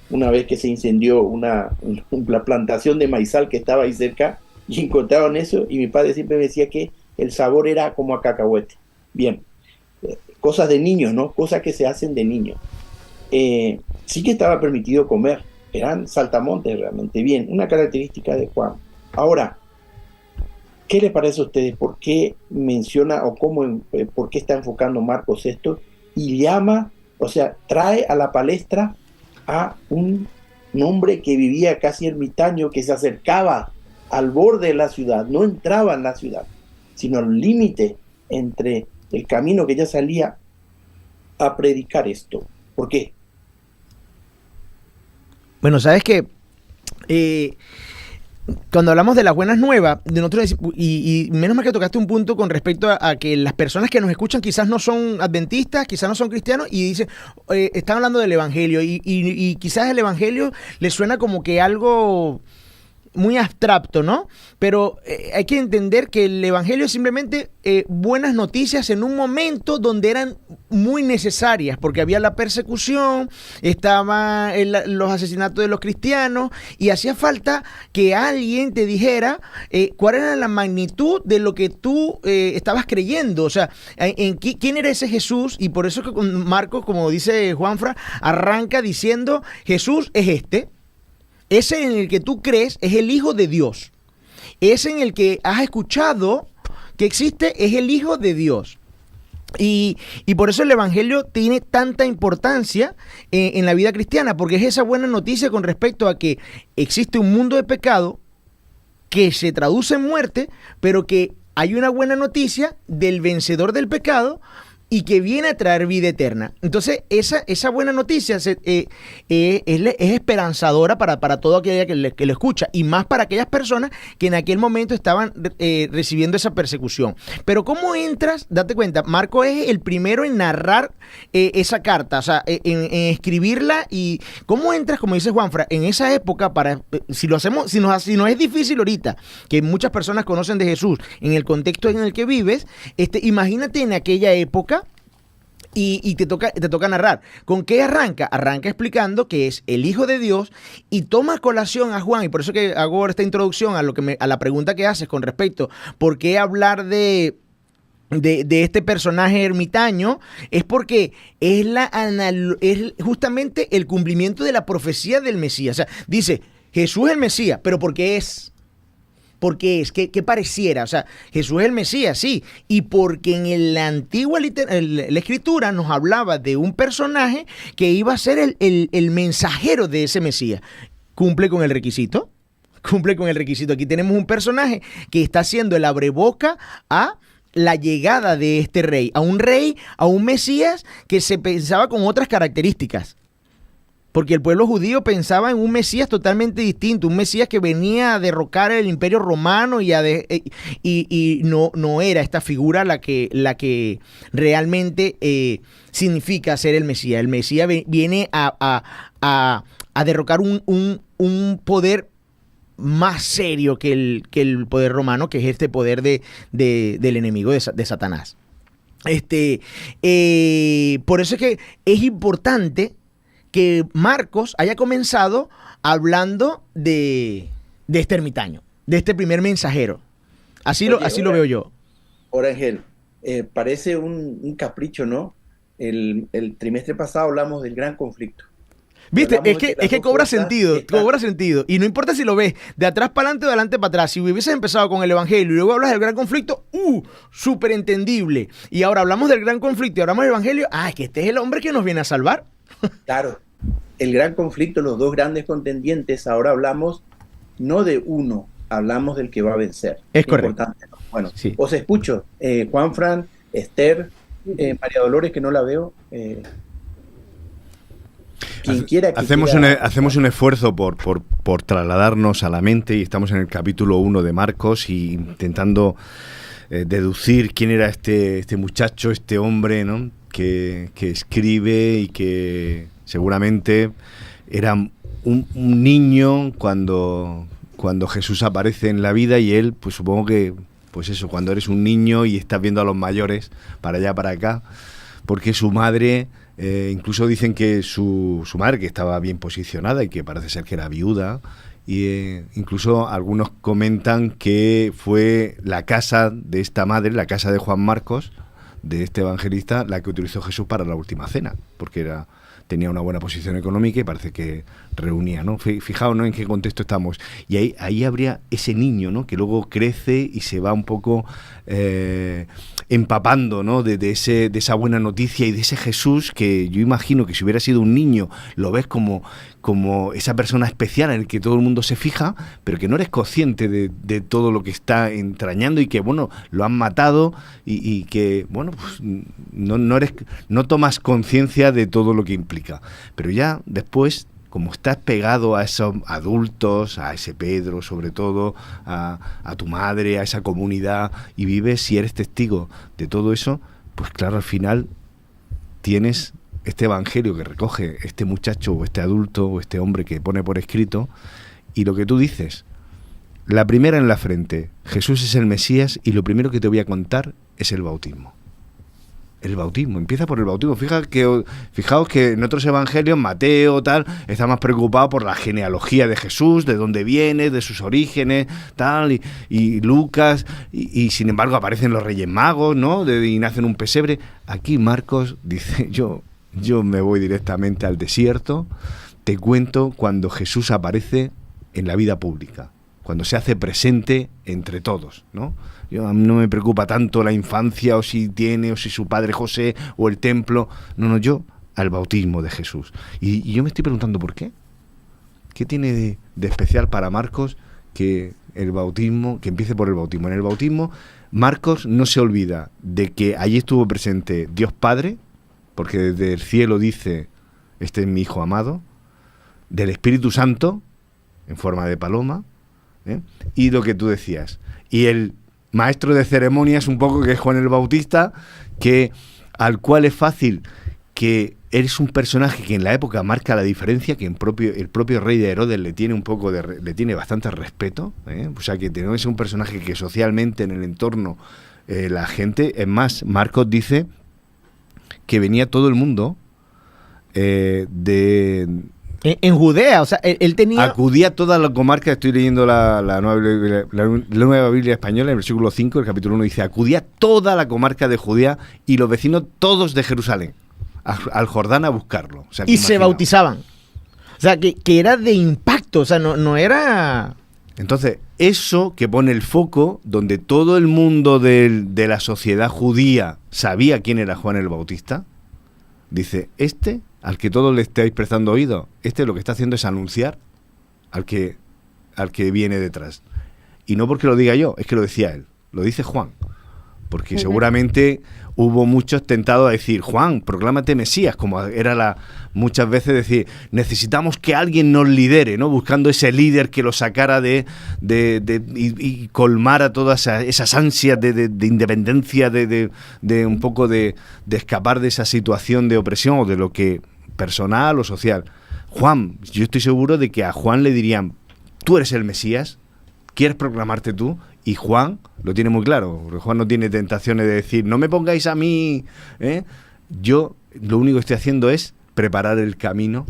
una vez que se incendió la plantación de maizal que estaba ahí cerca, y encontraron eso, y mi padre siempre me decía que el sabor era como a cacahuete. Bien, cosas de niños, ¿no? Cosas que se hacen de niños. Sí que estaba permitido comer, eran saltamontes realmente. Bien, una característica de Juan. Ahora, ¿qué le parece a ustedes? ¿Por qué menciona o por qué está enfocando Marcos esto? Y llama, o sea, trae a la palestra a un hombre que vivía casi ermitaño, que se acercaba al borde de la ciudad, no entraba en la ciudad, sino al límite entre el camino que ya salía a predicar esto. ¿Por qué? Bueno, sabes que cuando hablamos de las buenas nuevas, de nosotros, y menos mal que tocaste un punto con respecto a que las personas que nos escuchan quizás no son adventistas, quizás no son cristianos, y dicen, están hablando del evangelio, y quizás el evangelio les suena como que algo muy abstracto, ¿no? Pero hay que entender que el evangelio es simplemente buenas noticias en un momento donde eran muy necesarias, porque había la persecución, estaban los asesinatos de los cristianos, y hacía falta que alguien te dijera cuál era la magnitud de lo que tú estabas creyendo, o sea, quién era ese Jesús. Y por eso que con Marcos, como dice Juanfra, arranca diciendo: Jesús es este. Ese en el que tú crees es el Hijo de Dios. Ese en el que has escuchado que existe es el Hijo de Dios. Y por eso el Evangelio tiene tanta importancia en la vida cristiana, porque es esa buena noticia con respecto a que existe un mundo de pecado que se traduce en muerte, pero que hay una buena noticia del vencedor del pecado y que viene a traer vida eterna. Entonces, esa buena noticia es esperanzadora para todo aquel que lo escucha, y más para aquellas personas que en aquel momento estaban recibiendo esa persecución. Pero ¿cómo entras? Date cuenta, Marco es el primero en narrar esa carta, o sea, en escribirla. Y ¿cómo entras, como dice Juanfra, en esa época? Si nos es difícil ahorita, que muchas personas conocen de Jesús en el contexto en el que vives, imagínate en aquella época. Y te toca narrar. ¿Con qué arranca? Arranca explicando que es el Hijo de Dios, y toma colación a Juan, y por eso que hago esta introducción a la pregunta que haces con respecto ¿por qué hablar de este personaje ermitaño? Es porque es justamente el cumplimiento de la profecía del Mesías. O sea, dice, Jesús es el Mesías, pero ¿por qué es? Porque es que pareciera, o sea, Jesús es el Mesías, sí, y porque en la antigua la escritura nos hablaba de un personaje que iba a ser el mensajero de ese Mesías. ¿Cumple con el requisito? Cumple con el requisito. Aquí tenemos un personaje que está haciendo el abreboca a la llegada de este rey, a un Mesías que se pensaba con otras características. Porque el pueblo judío pensaba en un Mesías totalmente distinto, un Mesías que venía a derrocar el Imperio Romano y no era esta figura la que realmente significa ser el Mesías. El Mesías viene a derrocar un poder más serio que el poder romano, que es este poder del enemigo de Satanás. Por eso es que es importante que Marcos haya comenzado hablando de este ermitaño, de este primer mensajero. Así lo veo yo. Ahora, Ángel, parece un capricho, ¿no? El trimestre pasado hablamos del gran conflicto. ¿Viste? Es que cobra sentido, cobra sentido. Y no importa si lo ves de atrás para adelante o de adelante para atrás. Si hubieses empezado con el Evangelio y luego hablas del gran conflicto, súper entendible. Y ahora hablamos del gran conflicto y hablamos del Evangelio, es que este es el hombre que nos viene a salvar. Claro, el gran conflicto, los dos grandes contendientes, ahora hablamos no de uno, hablamos del que va a vencer. Es correcto. Importante, ¿no? Bueno, sí. Os escucho, Juanfran, Esther, María Dolores, que no la veo. Hacemos un esfuerzo por trasladarnos a la mente y estamos en el capítulo 1 de Marcos y intentando deducir quién era este muchacho, este hombre, ¿no? que escribe y que seguramente era un niño cuando Jesús aparece en la vida, y él, pues supongo que, pues eso, cuando eres un niño y estás viendo a los mayores para allá, para acá, porque su madre... incluso dicen que su madre, que estaba bien posicionada y que parece ser que era viuda, y incluso algunos comentan que fue la casa de esta madre, la casa de Juan Marcos, de este evangelista, la que utilizó Jesús para la última cena, porque tenía una buena posición económica y parece que reunía, ¿no? Fijaos, ¿no?, en qué contexto estamos. Y ahí habría ese niño, ¿no?, que luego crece y se va un poco empapando, ¿no?, de esa buena noticia y de ese Jesús que yo imagino que si hubiera sido un niño lo ves como esa persona especial en el que todo el mundo se fija, pero que no eres consciente de todo lo que está entrañando y que, bueno, lo han matado y que, bueno, pues no tomas conciencia de todo lo que implica. Pero ya después, como estás pegado a esos adultos, a ese Pedro sobre todo, a tu madre, a esa comunidad, y vives y eres testigo de todo eso, pues claro, al final tienes este evangelio que recoge este muchacho o este adulto o este hombre que pone por escrito, y lo que tú dices, la primera en la frente, Jesús es el Mesías, y lo primero que te voy a contar es el bautismo. El bautismo, empieza por el bautismo. Fijaos que en otros evangelios, Mateo, tal, está más preocupado por la genealogía de Jesús, de dónde viene, de sus orígenes, tal, y Lucas, y sin embargo aparecen los Reyes Magos, ¿no?, y nacen un pesebre. Aquí Marcos dice, yo me voy directamente al desierto, te cuento cuando Jesús aparece en la vida pública, cuando se hace presente entre todos, ¿no? A mí no me preocupa tanto la infancia, o si tiene, o si su padre José, o el templo. No, yo al bautismo de Jesús. Y yo me estoy preguntando por qué. ¿Qué tiene de especial para Marcos que el bautismo, que empiece por el bautismo? En el bautismo, Marcos no se olvida de que allí estuvo presente Dios Padre, porque desde el cielo dice, este es mi Hijo amado, del Espíritu Santo, en forma de paloma, y lo que tú decías. Y el maestro de ceremonias un poco, que es Juan el Bautista, al cual es fácil que eres un personaje que en la época marca la diferencia, que el propio rey de Herodes le tiene bastante respeto, o sea que no es un personaje que socialmente en el entorno la gente, es más, Marcos dice que venía todo el mundo en Judea, o sea, él tenía... Acudía a toda la comarca, estoy leyendo la nueva Biblia española, en el versículo 5, el capítulo 1, dice, acudía toda la comarca de Judea y los vecinos todos de Jerusalén, al Jordán a buscarlo. O sea, y se bautizaban. O sea, que era de impacto, o sea, no era... Entonces, eso que pone el foco, donde todo el mundo de la sociedad judía sabía quién era Juan el Bautista, dice, al que todos le estáis prestando oído, lo que está haciendo es anunciar al que viene detrás. Y no porque lo diga yo, es que lo decía él, lo dice Juan. Porque seguramente hubo muchos tentados a decir, Juan, proclámate Mesías, como era muchas veces decir, necesitamos que alguien nos lidere, ¿no? Buscando ese líder que lo sacara y colmara todas esas ansias de independencia, de un poco de escapar de esa situación de opresión o de lo que personal o social. Juan, yo estoy seguro de que a Juan le dirían, tú eres el Mesías, ¿quieres proclamarte tú? Y Juan lo tiene muy claro, porque Juan no tiene tentaciones de decir, no me pongáis a mí, Yo lo único que estoy haciendo es preparar el camino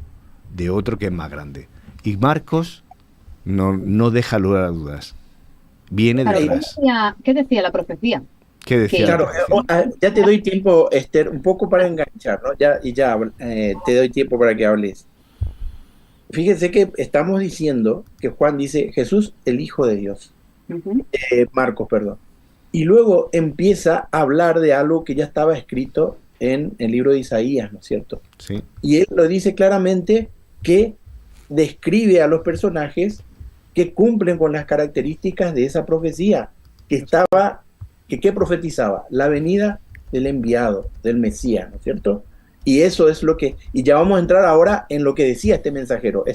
de otro que es más grande. Y Marcos no deja lugar a dudas. Viene detrás. ¿Qué decía la profecía? ¿Qué decía? Claro, ya te doy tiempo, Esther, un poco para enganchar, ¿no? Te doy tiempo para que hables. Fíjense que estamos diciendo que Juan dice Jesús, el Hijo de Dios. Marcos, perdón. Y luego empieza a hablar de algo que ya estaba escrito en el libro de Isaías, ¿no es cierto? Sí. Y él lo dice claramente, que describe a los personajes que cumplen con las características de esa profecía, que profetizaba la venida del enviado, del Mesías, ¿no es cierto? Y eso es y ya vamos a entrar ahora en lo que decía este mensajero.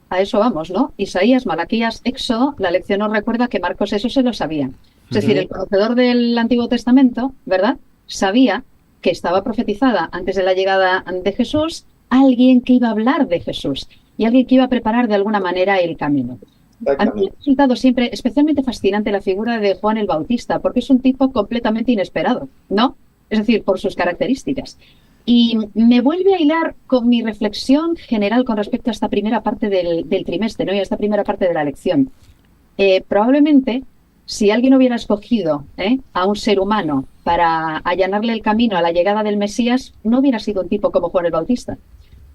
A eso vamos, ¿no? Isaías, Malaquías, Éxodo, la lección nos recuerda que Marcos eso se lo sabía. Es decir, el conocedor del Antiguo Testamento, ¿verdad?, sabía que estaba profetizada antes de la llegada de Jesús alguien que iba a hablar de Jesús y alguien que iba a preparar de alguna manera el camino. A mí me ha resultado siempre especialmente fascinante la figura de Juan el Bautista, porque es un tipo completamente inesperado, ¿no? Es decir, por sus características. Y me vuelve a hilar con mi reflexión general con respecto a esta primera parte del trimestre, ¿no?, y a esta primera parte de la lección. Probablemente, si alguien hubiera escogido a un ser humano para allanarle el camino a la llegada del Mesías, no hubiera sido un tipo como Juan el Bautista.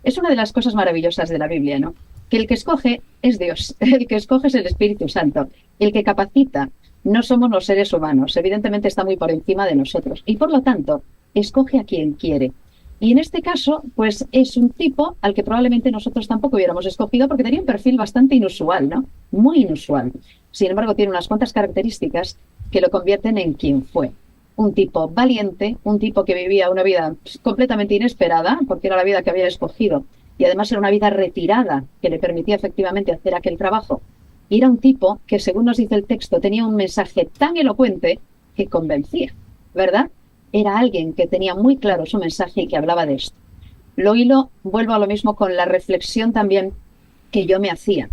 Es una de las cosas maravillosas de la Biblia, ¿no? Que el que escoge es Dios, el que escoge es el Espíritu Santo, el que capacita no somos los seres humanos, evidentemente está muy por encima de nosotros y por lo tanto escoge a quien quiere. Y en este caso, pues es un tipo al que probablemente nosotros tampoco hubiéramos escogido porque tenía un perfil bastante inusual, ¿no? Muy inusual. Sin embargo, tiene unas cuantas características que lo convierten en quien fue. Un tipo valiente, un tipo que vivía una vida completamente inesperada, porque era la vida que había escogido, y además era una vida retirada que le permitía efectivamente hacer aquel trabajo. Y era un tipo que, según nos dice el texto, tenía un mensaje tan elocuente que convencía, ¿verdad? Era alguien que tenía muy claro su mensaje y que hablaba de esto. Lo hilo, vuelvo a lo mismo con la reflexión también que yo me hacía.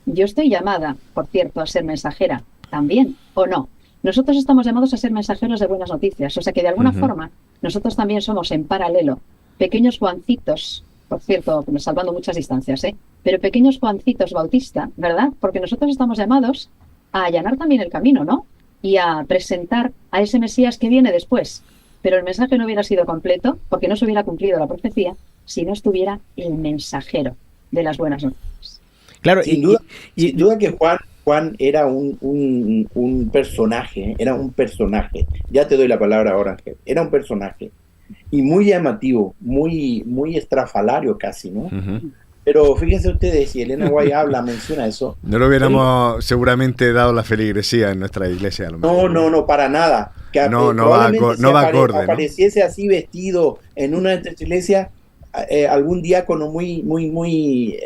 Yo estoy llamada, por cierto, a ser mensajera también, ¿o no? Nosotros estamos llamados a ser mensajeros de buenas noticias, o sea que de alguna forma nosotros también somos en paralelo pequeños Juancitos, por cierto, salvando muchas distancias, pero pequeños Juancitos Bautista, ¿verdad? Porque nosotros estamos llamados a allanar también el camino, ¿no? Y a presentar a ese Mesías que viene después. Pero el mensaje no hubiera sido completo, porque no se hubiera cumplido la profecía, si no estuviera el mensajero de las buenas noticias. Claro, sin duda que Juan era un personaje, era un personaje. Ya te doy la palabra ahora, Ángel. Era un personaje. Y muy llamativo, muy estrafalario casi, ¿no? Pero fíjense ustedes, si Elena White menciona eso. No lo hubiéramos seguramente dado la feligresía en nuestra iglesia. No, para nada. Que no va acorde. Apareciese así vestido en una de estas iglesias, algún diácono muy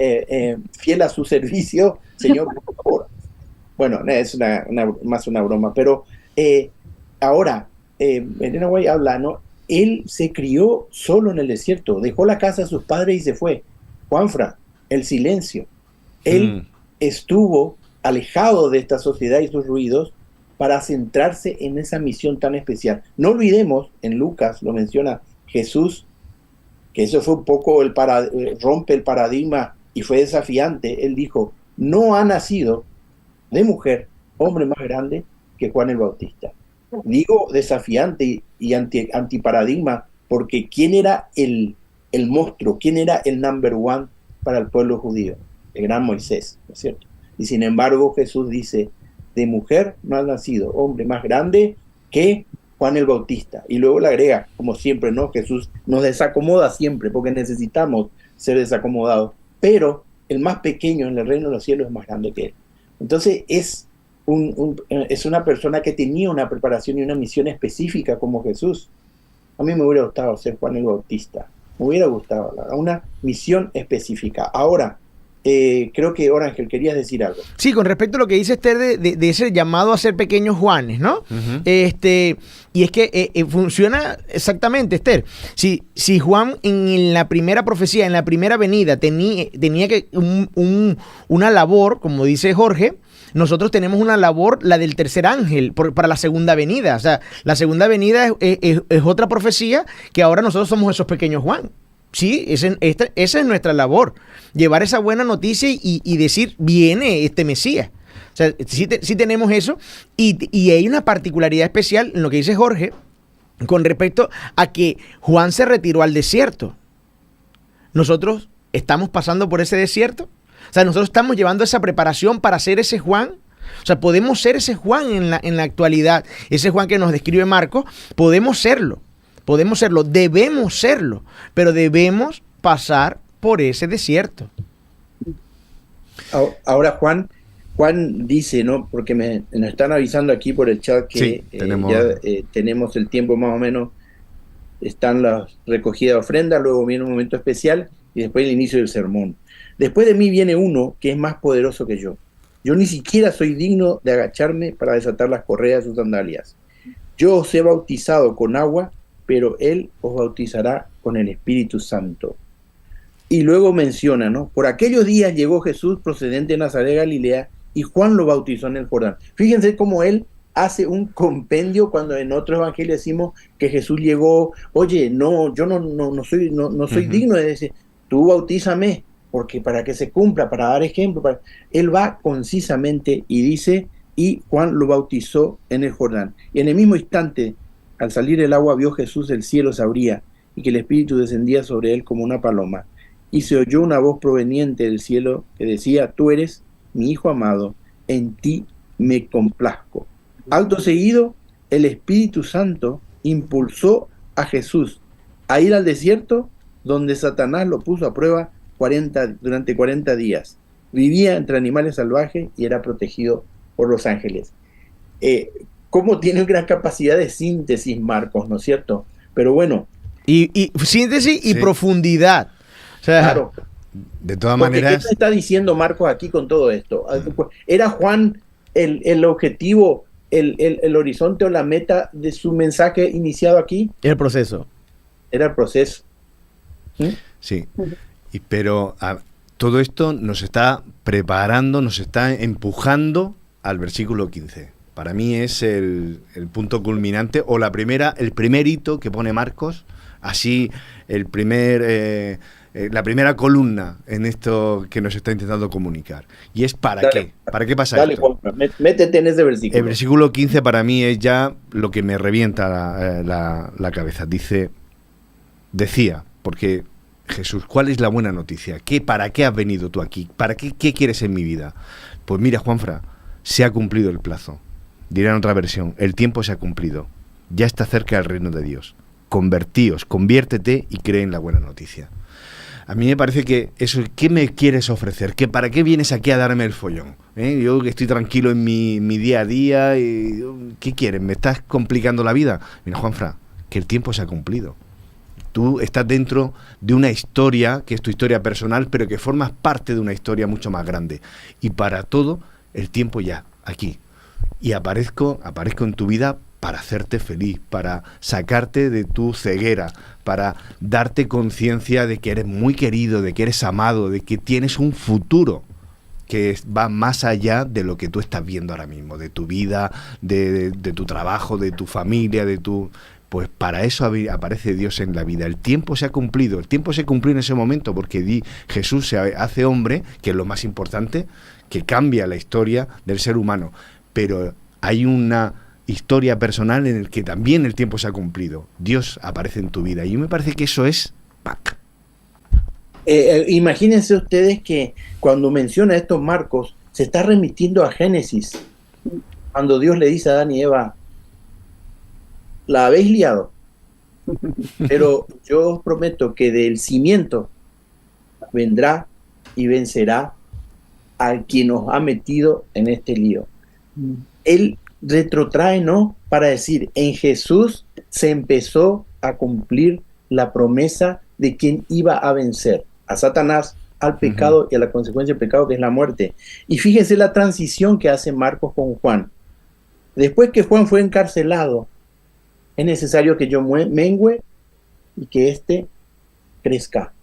fiel a su servicio, Señor, por favor. Bueno, es más una broma, pero ahora, Elena White habla, ¿no? Él se crió solo en el desierto, dejó la casa de sus padres y se fue. Juanfra, el silencio. Él estuvo alejado de esta sociedad y sus ruidos para centrarse en esa misión tan especial. No olvidemos, en Lucas lo menciona Jesús, que eso fue un poco rompe el paradigma y fue desafiante. Él dijo, no ha nacido de mujer hombre más grande que Juan el Bautista. Digo desafiante y antiparadigma porque ¿quién era el monstruo? ¿Quién era el number one para el pueblo judío? El gran Moisés, ¿no es cierto? Y sin embargo Jesús dice, de mujer no ha nacido hombre más grande que Juan el Bautista. Y luego le agrega, como siempre, ¿no? Jesús nos desacomoda siempre porque necesitamos ser desacomodados, pero el más pequeño en el reino de los cielos es más grande que él. Entonces es una persona que tenía una preparación y una misión específica como Jesús. A mí me hubiera gustado ser Juan el Bautista. Me hubiera gustado una misión específica. Ahora, creo que Ángel querías decir algo. Sí, con respecto a lo que dice Esther de ese llamado a ser pequeños Juanes, ¿no? Y es que funciona exactamente, Esther. Si Juan en la primera profecía, en la primera venida, tenía que una labor, como dice Jorge, nosotros tenemos una labor, la del tercer ángel, para la segunda venida. O sea, la segunda venida es otra profecía que ahora nosotros somos esos pequeños Juan. sí, esa es nuestra labor, llevar esa buena noticia y decir, viene este Mesías. O sea, sí tenemos eso, y hay una particularidad especial en lo que dice Jorge con respecto a que Juan se retiró al desierto. Nosotros estamos pasando por ese desierto. O sea, nosotros estamos llevando esa preparación para ser ese Juan. O sea, podemos ser ese Juan en la actualidad. Ese Juan que nos describe Marcos, podemos serlo, debemos serlo, pero debemos pasar por ese desierto. Ahora Juan dice, ¿no? Porque nos están avisando aquí por el chat que sí, tenemos... tenemos el tiempo más o menos, están las recogidas de ofrendas, luego viene un momento especial y después el inicio del sermón. Después de mí viene uno que es más poderoso que yo. Yo ni siquiera soy digno de agacharme para desatar las correas de sus sandalias. Yo os he bautizado con agua, pero él os bautizará con el Espíritu Santo. Y luego menciona, ¿no? Por aquellos días llegó Jesús procedente de Nazaret de Galilea y Juan lo bautizó en el Jordán. Fíjense cómo él hace un compendio cuando en otro evangelio decimos que Jesús llegó, oye, no, yo no soy digno de decir, tú bautízame, porque para que se cumpla, para dar ejemplo, él va concisamente y dice, y Juan lo bautizó en el Jordán. Y en el mismo instante, al salir el agua, vio Jesús el cielo se abría y que el Espíritu descendía sobre él como una paloma. Y se oyó una voz proveniente del cielo que decía, tú eres mi Hijo amado, en ti me complazco. Acto seguido, el Espíritu Santo impulsó a Jesús a ir al desierto, donde Satanás lo puso a prueba durante 40 días. Vivía entre animales salvajes y era protegido por los ángeles. Cómo tiene gran capacidad de síntesis Marcos, ¿no es cierto? Pero bueno. Y síntesis y sí. Profundidad. O sea, claro. De todas maneras. ¿Qué está diciendo Marcos aquí con todo esto? ¿Era Juan el objetivo, el horizonte o la meta de su mensaje iniciado aquí? El proceso. Era el proceso. Sí. Pero todo esto nos está preparando, nos está empujando al versículo 15. Para mí es el punto culminante o el primer hito que pone Marcos, así la primera columna en esto que nos está intentando comunicar. Y es ¿para qué? ¿Para qué pasa esto? Juan, métete en ese versículo. El versículo 15 para mí es ya lo que me revienta la cabeza. Decía, porque Jesús, ¿cuál es la buena noticia? ¿Para qué has venido tú aquí? ¿Qué quieres en mi vida? Pues mira, Juanfra, se ha cumplido el plazo. Dirá en otra versión, el tiempo se ha cumplido. Ya está cerca el reino de Dios. Conviértete y cree en la buena noticia. A mí me parece que eso, ¿qué me quieres ofrecer? ¿Para qué vienes aquí a darme el follón? Yo que estoy tranquilo en mi día a día, ¿qué quieres? ¿Me estás complicando la vida? Mira, Juanfra, que el tiempo se ha cumplido. Tú estás dentro de una historia, que es tu historia personal, pero que formas parte de una historia mucho más grande. Y para todo, el tiempo ya, aquí. Y aparezco en tu vida para hacerte feliz, para sacarte de tu ceguera, para darte conciencia de que eres muy querido, de que eres amado, de que tienes un futuro que va más allá de lo que tú estás viendo ahora mismo, de tu vida, de tu trabajo, de tu familia, Pues para eso aparece Dios en la vida. El tiempo se ha cumplido. El tiempo se cumplió en ese momento porque Jesús se hace hombre, que es lo más importante, que cambia la historia del ser humano. Pero hay una historia personal en la que también el tiempo se ha cumplido. Dios aparece en tu vida. Y me parece que eso es... ¡pac! Imagínense ustedes que cuando menciona estos Marcos, se está remitiendo a Génesis. Cuando Dios le dice a Adán y Eva, la habéis liado, pero yo os prometo que del cimiento vendrá y vencerá al quien nos ha metido en este lío. Él retrotrae, ¿no? Para decir, en Jesús se empezó a cumplir la promesa de quien iba a vencer a Satanás, al pecado y a la consecuencia del pecado, que es la muerte. Y fíjense la transición que hace Marcos con Juan. Después que Juan fue encarcelado, es necesario que yo mengüe y que éste crezca.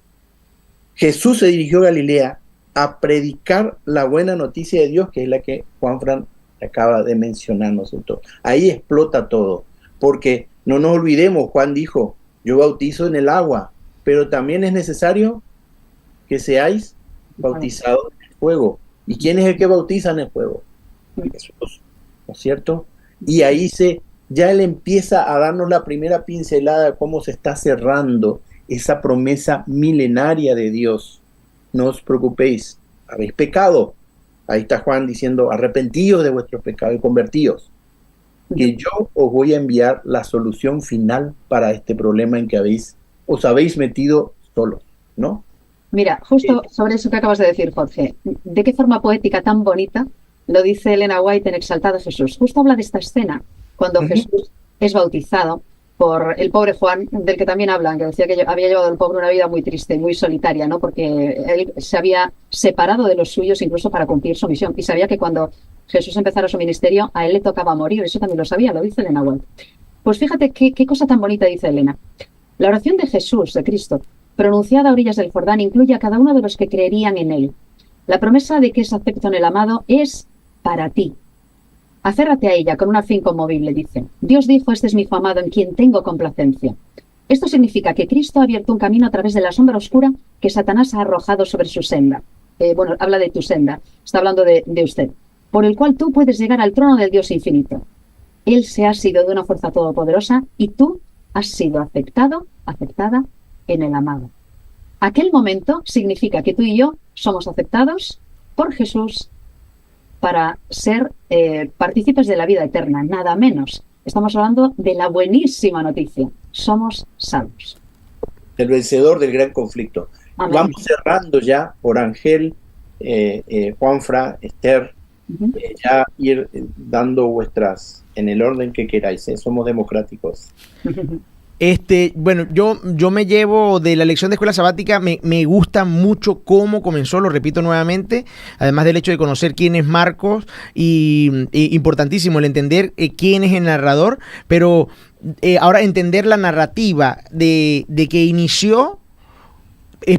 Jesús se dirigió a Galilea a predicar la buena noticia de Dios, que es la que Juan Fran acaba de mencionarnos. Ahí explota todo, porque no nos olvidemos, Juan dijo, yo bautizo en el agua, pero también es necesario que seáis bautizados en el fuego. ¿Y quién es el que bautiza en el fuego? Jesús, ¿no es cierto? Y ahí ya Él empieza a darnos la primera pincelada de cómo se está cerrando esa promesa milenaria de Dios. No os preocupéis, habéis pecado. Ahí está Juan diciendo, arrepentíos de vuestros pecados y convertíos, que yo os voy a enviar la solución final para este problema en que os habéis metido solos, ¿no? Mira, justo sobre eso que acabas de decir, Jorge, de qué forma poética tan bonita lo dice Elena White en Exaltado Jesús. Justo habla de esta escena, cuando Jesús es bautizado por el pobre Juan, del que también hablan, que decía que había llevado al pobre una vida muy triste, muy solitaria, ¿no? Porque él se había separado de los suyos incluso para cumplir su misión. Y sabía que cuando Jesús empezara su ministerio, a él le tocaba morir. Eso también lo sabía, lo dice Elena White. Pues fíjate qué cosa tan bonita dice Elena. La oración de Jesús, de Cristo, pronunciada a orillas del Jordán, incluye a cada uno de los que creerían en él. La promesa de que es acepto en el amado es para ti. Aférrate a ella con una fe inconmovible, dice. Dios dijo, este es mi hijo amado en quien tengo complacencia. Esto significa que Cristo ha abierto un camino a través de la sombra oscura que Satanás ha arrojado sobre su senda. Bueno, habla de tu senda, está hablando de usted, por el cual tú puedes llegar al trono del Dios infinito. Él se ha sido de una fuerza todopoderosa y tú has sido aceptada en el amado. Aquel momento significa que tú y yo somos aceptados por Jesús para ser partícipes de la vida eterna, nada menos. Estamos hablando de la buenísima noticia. Somos salvos. El vencedor del gran conflicto. Amén. Vamos cerrando ya por Ángel, Juanfra, Esther, ya ir dando vuestras en el orden que queráis, somos democráticos. Bueno, yo me llevo de la lección de escuela sabática, me gusta mucho cómo comenzó, lo repito nuevamente, además del hecho de conocer quién es Marcos y importantísimo el entender quién es el narrador, pero ahora entender la narrativa de que inició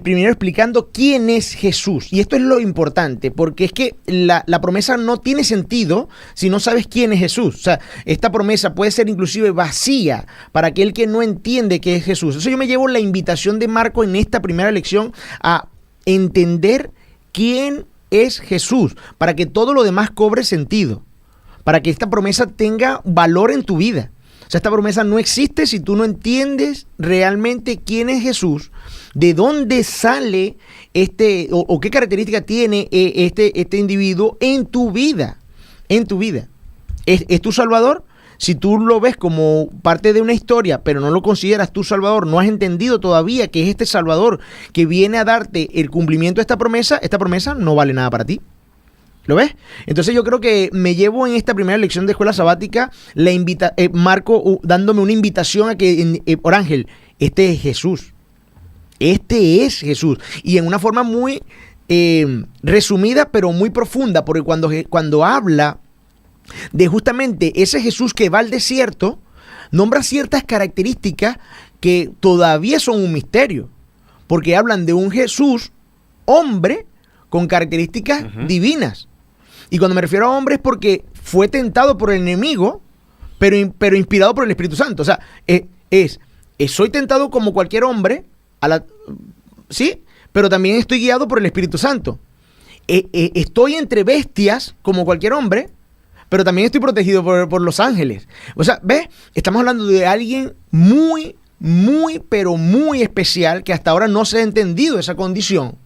primero explicando quién es Jesús. Y esto es lo importante, porque es que la promesa no tiene sentido si no sabes quién es Jesús. O sea, esta promesa puede ser inclusive vacía para aquel que no entiende qué es Jesús. Eso yo me llevo la invitación de Marco en esta primera lección a entender quién es Jesús, para que todo lo demás cobre sentido, para que esta promesa tenga valor en tu vida. O sea, esta promesa no existe si tú no entiendes realmente quién es Jesús, de dónde sale o qué característica tiene este individuo en tu vida. En tu vida. ¿Es tu Salvador? Si tú lo ves como parte de una historia, pero no lo consideras tu Salvador, no has entendido todavía que es este Salvador que viene a darte el cumplimiento de esta promesa no vale nada para ti. ¿Lo ves? Entonces yo creo que me llevo en esta primera lección de escuela sabática Marco dándome una invitación a que, por Ángel, este es Jesús. Este es Jesús. Y en una forma muy resumida, pero muy profunda, porque cuando habla de justamente ese Jesús que va al desierto, nombra ciertas características que todavía son un misterio, porque hablan de un Jesús, hombre, con características divinas. Y cuando me refiero a hombre es porque fue tentado por el enemigo, pero inspirado por el Espíritu Santo. O sea, soy tentado como cualquier hombre, ¿sí? Pero también estoy guiado por el Espíritu Santo. Estoy entre bestias como cualquier hombre, pero también estoy protegido por los ángeles. O sea, ¿ves? Estamos hablando de alguien muy, muy, pero muy especial que hasta ahora no se ha entendido esa condición.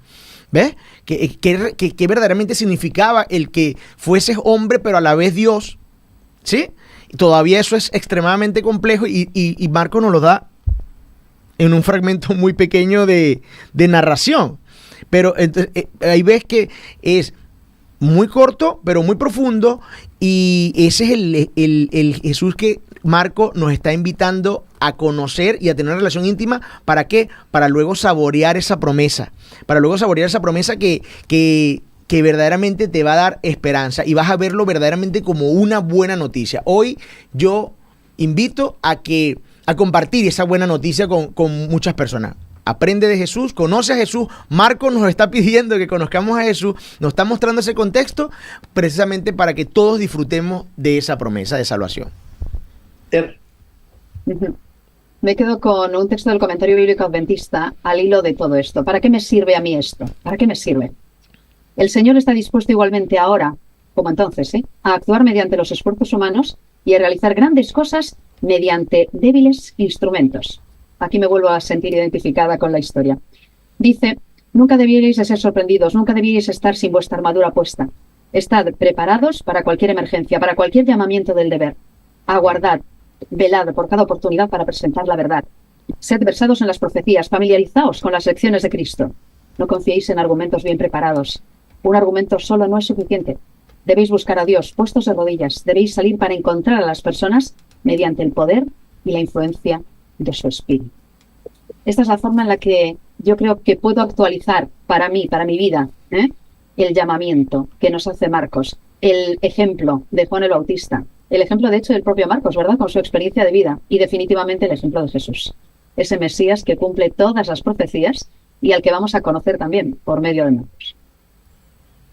¿Ves? Que verdaderamente significaba el que fueses hombre, pero a la vez Dios. ¿Sí? Y todavía eso es extremadamente complejo y Marco nos lo da en un fragmento muy pequeño de narración. Pero ahí ves que es muy corto, pero muy profundo, y ese es el Jesús que Marco nos está invitando a conocer y a tener una relación íntima. ¿Para qué? Para luego saborear esa promesa. Para luego saborear esa promesa que verdaderamente te va a dar esperanza y vas a verlo verdaderamente como una buena noticia. Hoy yo invito a compartir esa buena noticia con muchas personas. Aprende de Jesús, conoce a Jesús. Marco nos está pidiendo que conozcamos a Jesús, nos está mostrando ese contexto precisamente para que todos disfrutemos de esa promesa de salvación. Me quedo con un texto del comentario bíblico adventista al hilo de todo esto. ¿Para qué me sirve a mí esto? ¿Para qué me sirve? El Señor está dispuesto igualmente ahora, como entonces, a actuar mediante los esfuerzos humanos y a realizar grandes cosas mediante débiles instrumentos. Aquí me vuelvo a sentir identificada con la historia. Dice, nunca debierais de ser sorprendidos, nunca debierais estar sin vuestra armadura puesta. Estad preparados para cualquier emergencia, para cualquier llamamiento del deber. Aguardad, velad por cada oportunidad para presentar la verdad. Sed versados en las profecías, familiarizaos con las lecciones de Cristo. No confiéis en argumentos bien preparados. Un argumento solo no es suficiente. Debéis buscar a Dios, puestos de rodillas. Debéis salir para encontrar a las personas mediante el poder y la influencia de su espíritu. Esta es la forma en la que yo creo que puedo actualizar para mí, para mi vida, el llamamiento que nos hace Marcos, el ejemplo de Juan el Bautista, el ejemplo de hecho del propio Marcos, ¿verdad?, con su experiencia de vida, y definitivamente el ejemplo de Jesús, ese Mesías que cumple todas las profecías y al que vamos a conocer también por medio de Marcos.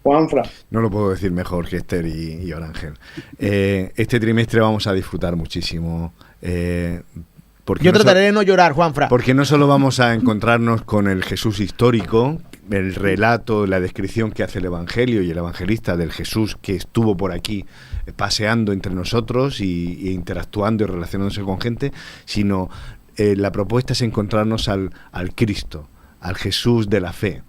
Juanfra. No lo puedo decir mejor que Esther y Orángel. Este trimestre vamos a disfrutar muchísimo. Yo trataré de no llorar, Juanfra. Porque no solo vamos a encontrarnos con el Jesús histórico, el relato, la descripción que hace el Evangelio y el evangelista del Jesús que estuvo por aquí paseando entre nosotros y interactuando y relacionándose con gente, sino la propuesta es encontrarnos al Cristo, al Jesús de la fe.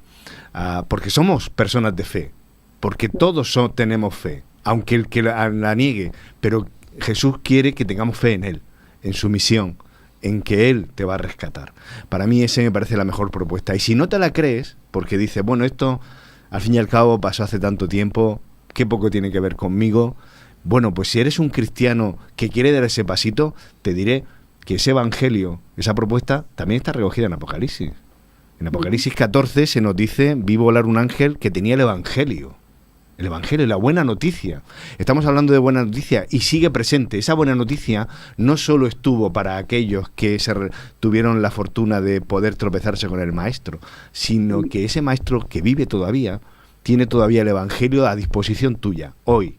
Porque somos personas de fe, porque todos tenemos fe, aunque el que la niegue, pero Jesús quiere que tengamos fe en Él, en su misión, en que Él te va a rescatar. Para mí ese me parece la mejor propuesta. Y si no te la crees, porque dices, bueno, esto al fin y al cabo pasó hace tanto tiempo, qué poco tiene que ver conmigo. Bueno, pues si eres un cristiano que quiere dar ese pasito, te diré que ese evangelio, esa propuesta, también está recogida en Apocalipsis. En Apocalipsis 14 se nos dice, vi volar un ángel que tenía el evangelio, la buena noticia. Estamos hablando de buena noticia y sigue presente. Esa buena noticia no solo estuvo para aquellos que tuvieron la fortuna de poder tropezarse con el maestro, sino que ese maestro que vive todavía, tiene todavía el evangelio a disposición tuya, hoy,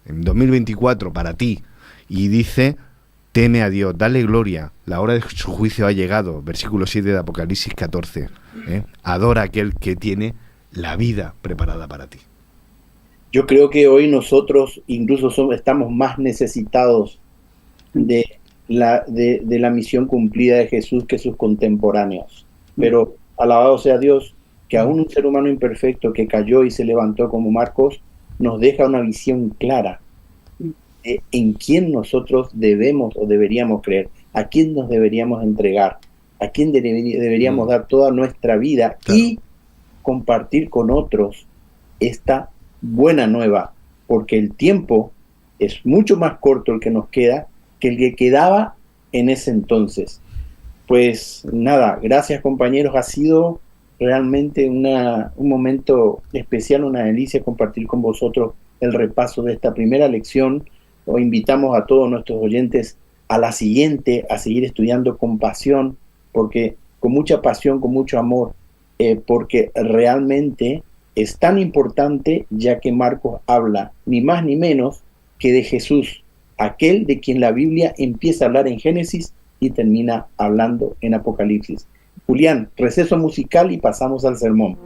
en 2024, para ti. Y dice, teme a Dios, dale gloria, la hora de su juicio ha llegado, versículo 7 de Apocalipsis 14. Adora a aquel que tiene la vida preparada para ti. Yo creo que hoy nosotros incluso estamos más necesitados de la misión cumplida de Jesús que sus contemporáneos. Pero alabado sea Dios, que aún un ser humano imperfecto que cayó y se levantó como Marcos, nos deja una visión clara de en quién nosotros debemos o deberíamos creer, a quién nos deberíamos entregar, a quién deberíamos dar toda nuestra vida y compartir con otros esta buena nueva, porque el tiempo es mucho más corto el que nos queda que el que quedaba en ese entonces. Pues nada, gracias compañeros, ha sido realmente un momento especial, una delicia compartir con vosotros el repaso de esta primera lección. Os invitamos a todos nuestros oyentes a la siguiente, a seguir estudiando con pasión, porque con mucha pasión, con mucho amor, porque realmente es tan importante, ya que Marcos habla ni más ni menos que de Jesús, aquel de quien la Biblia empieza a hablar en Génesis y termina hablando en Apocalipsis. Julián, receso musical y pasamos al sermón.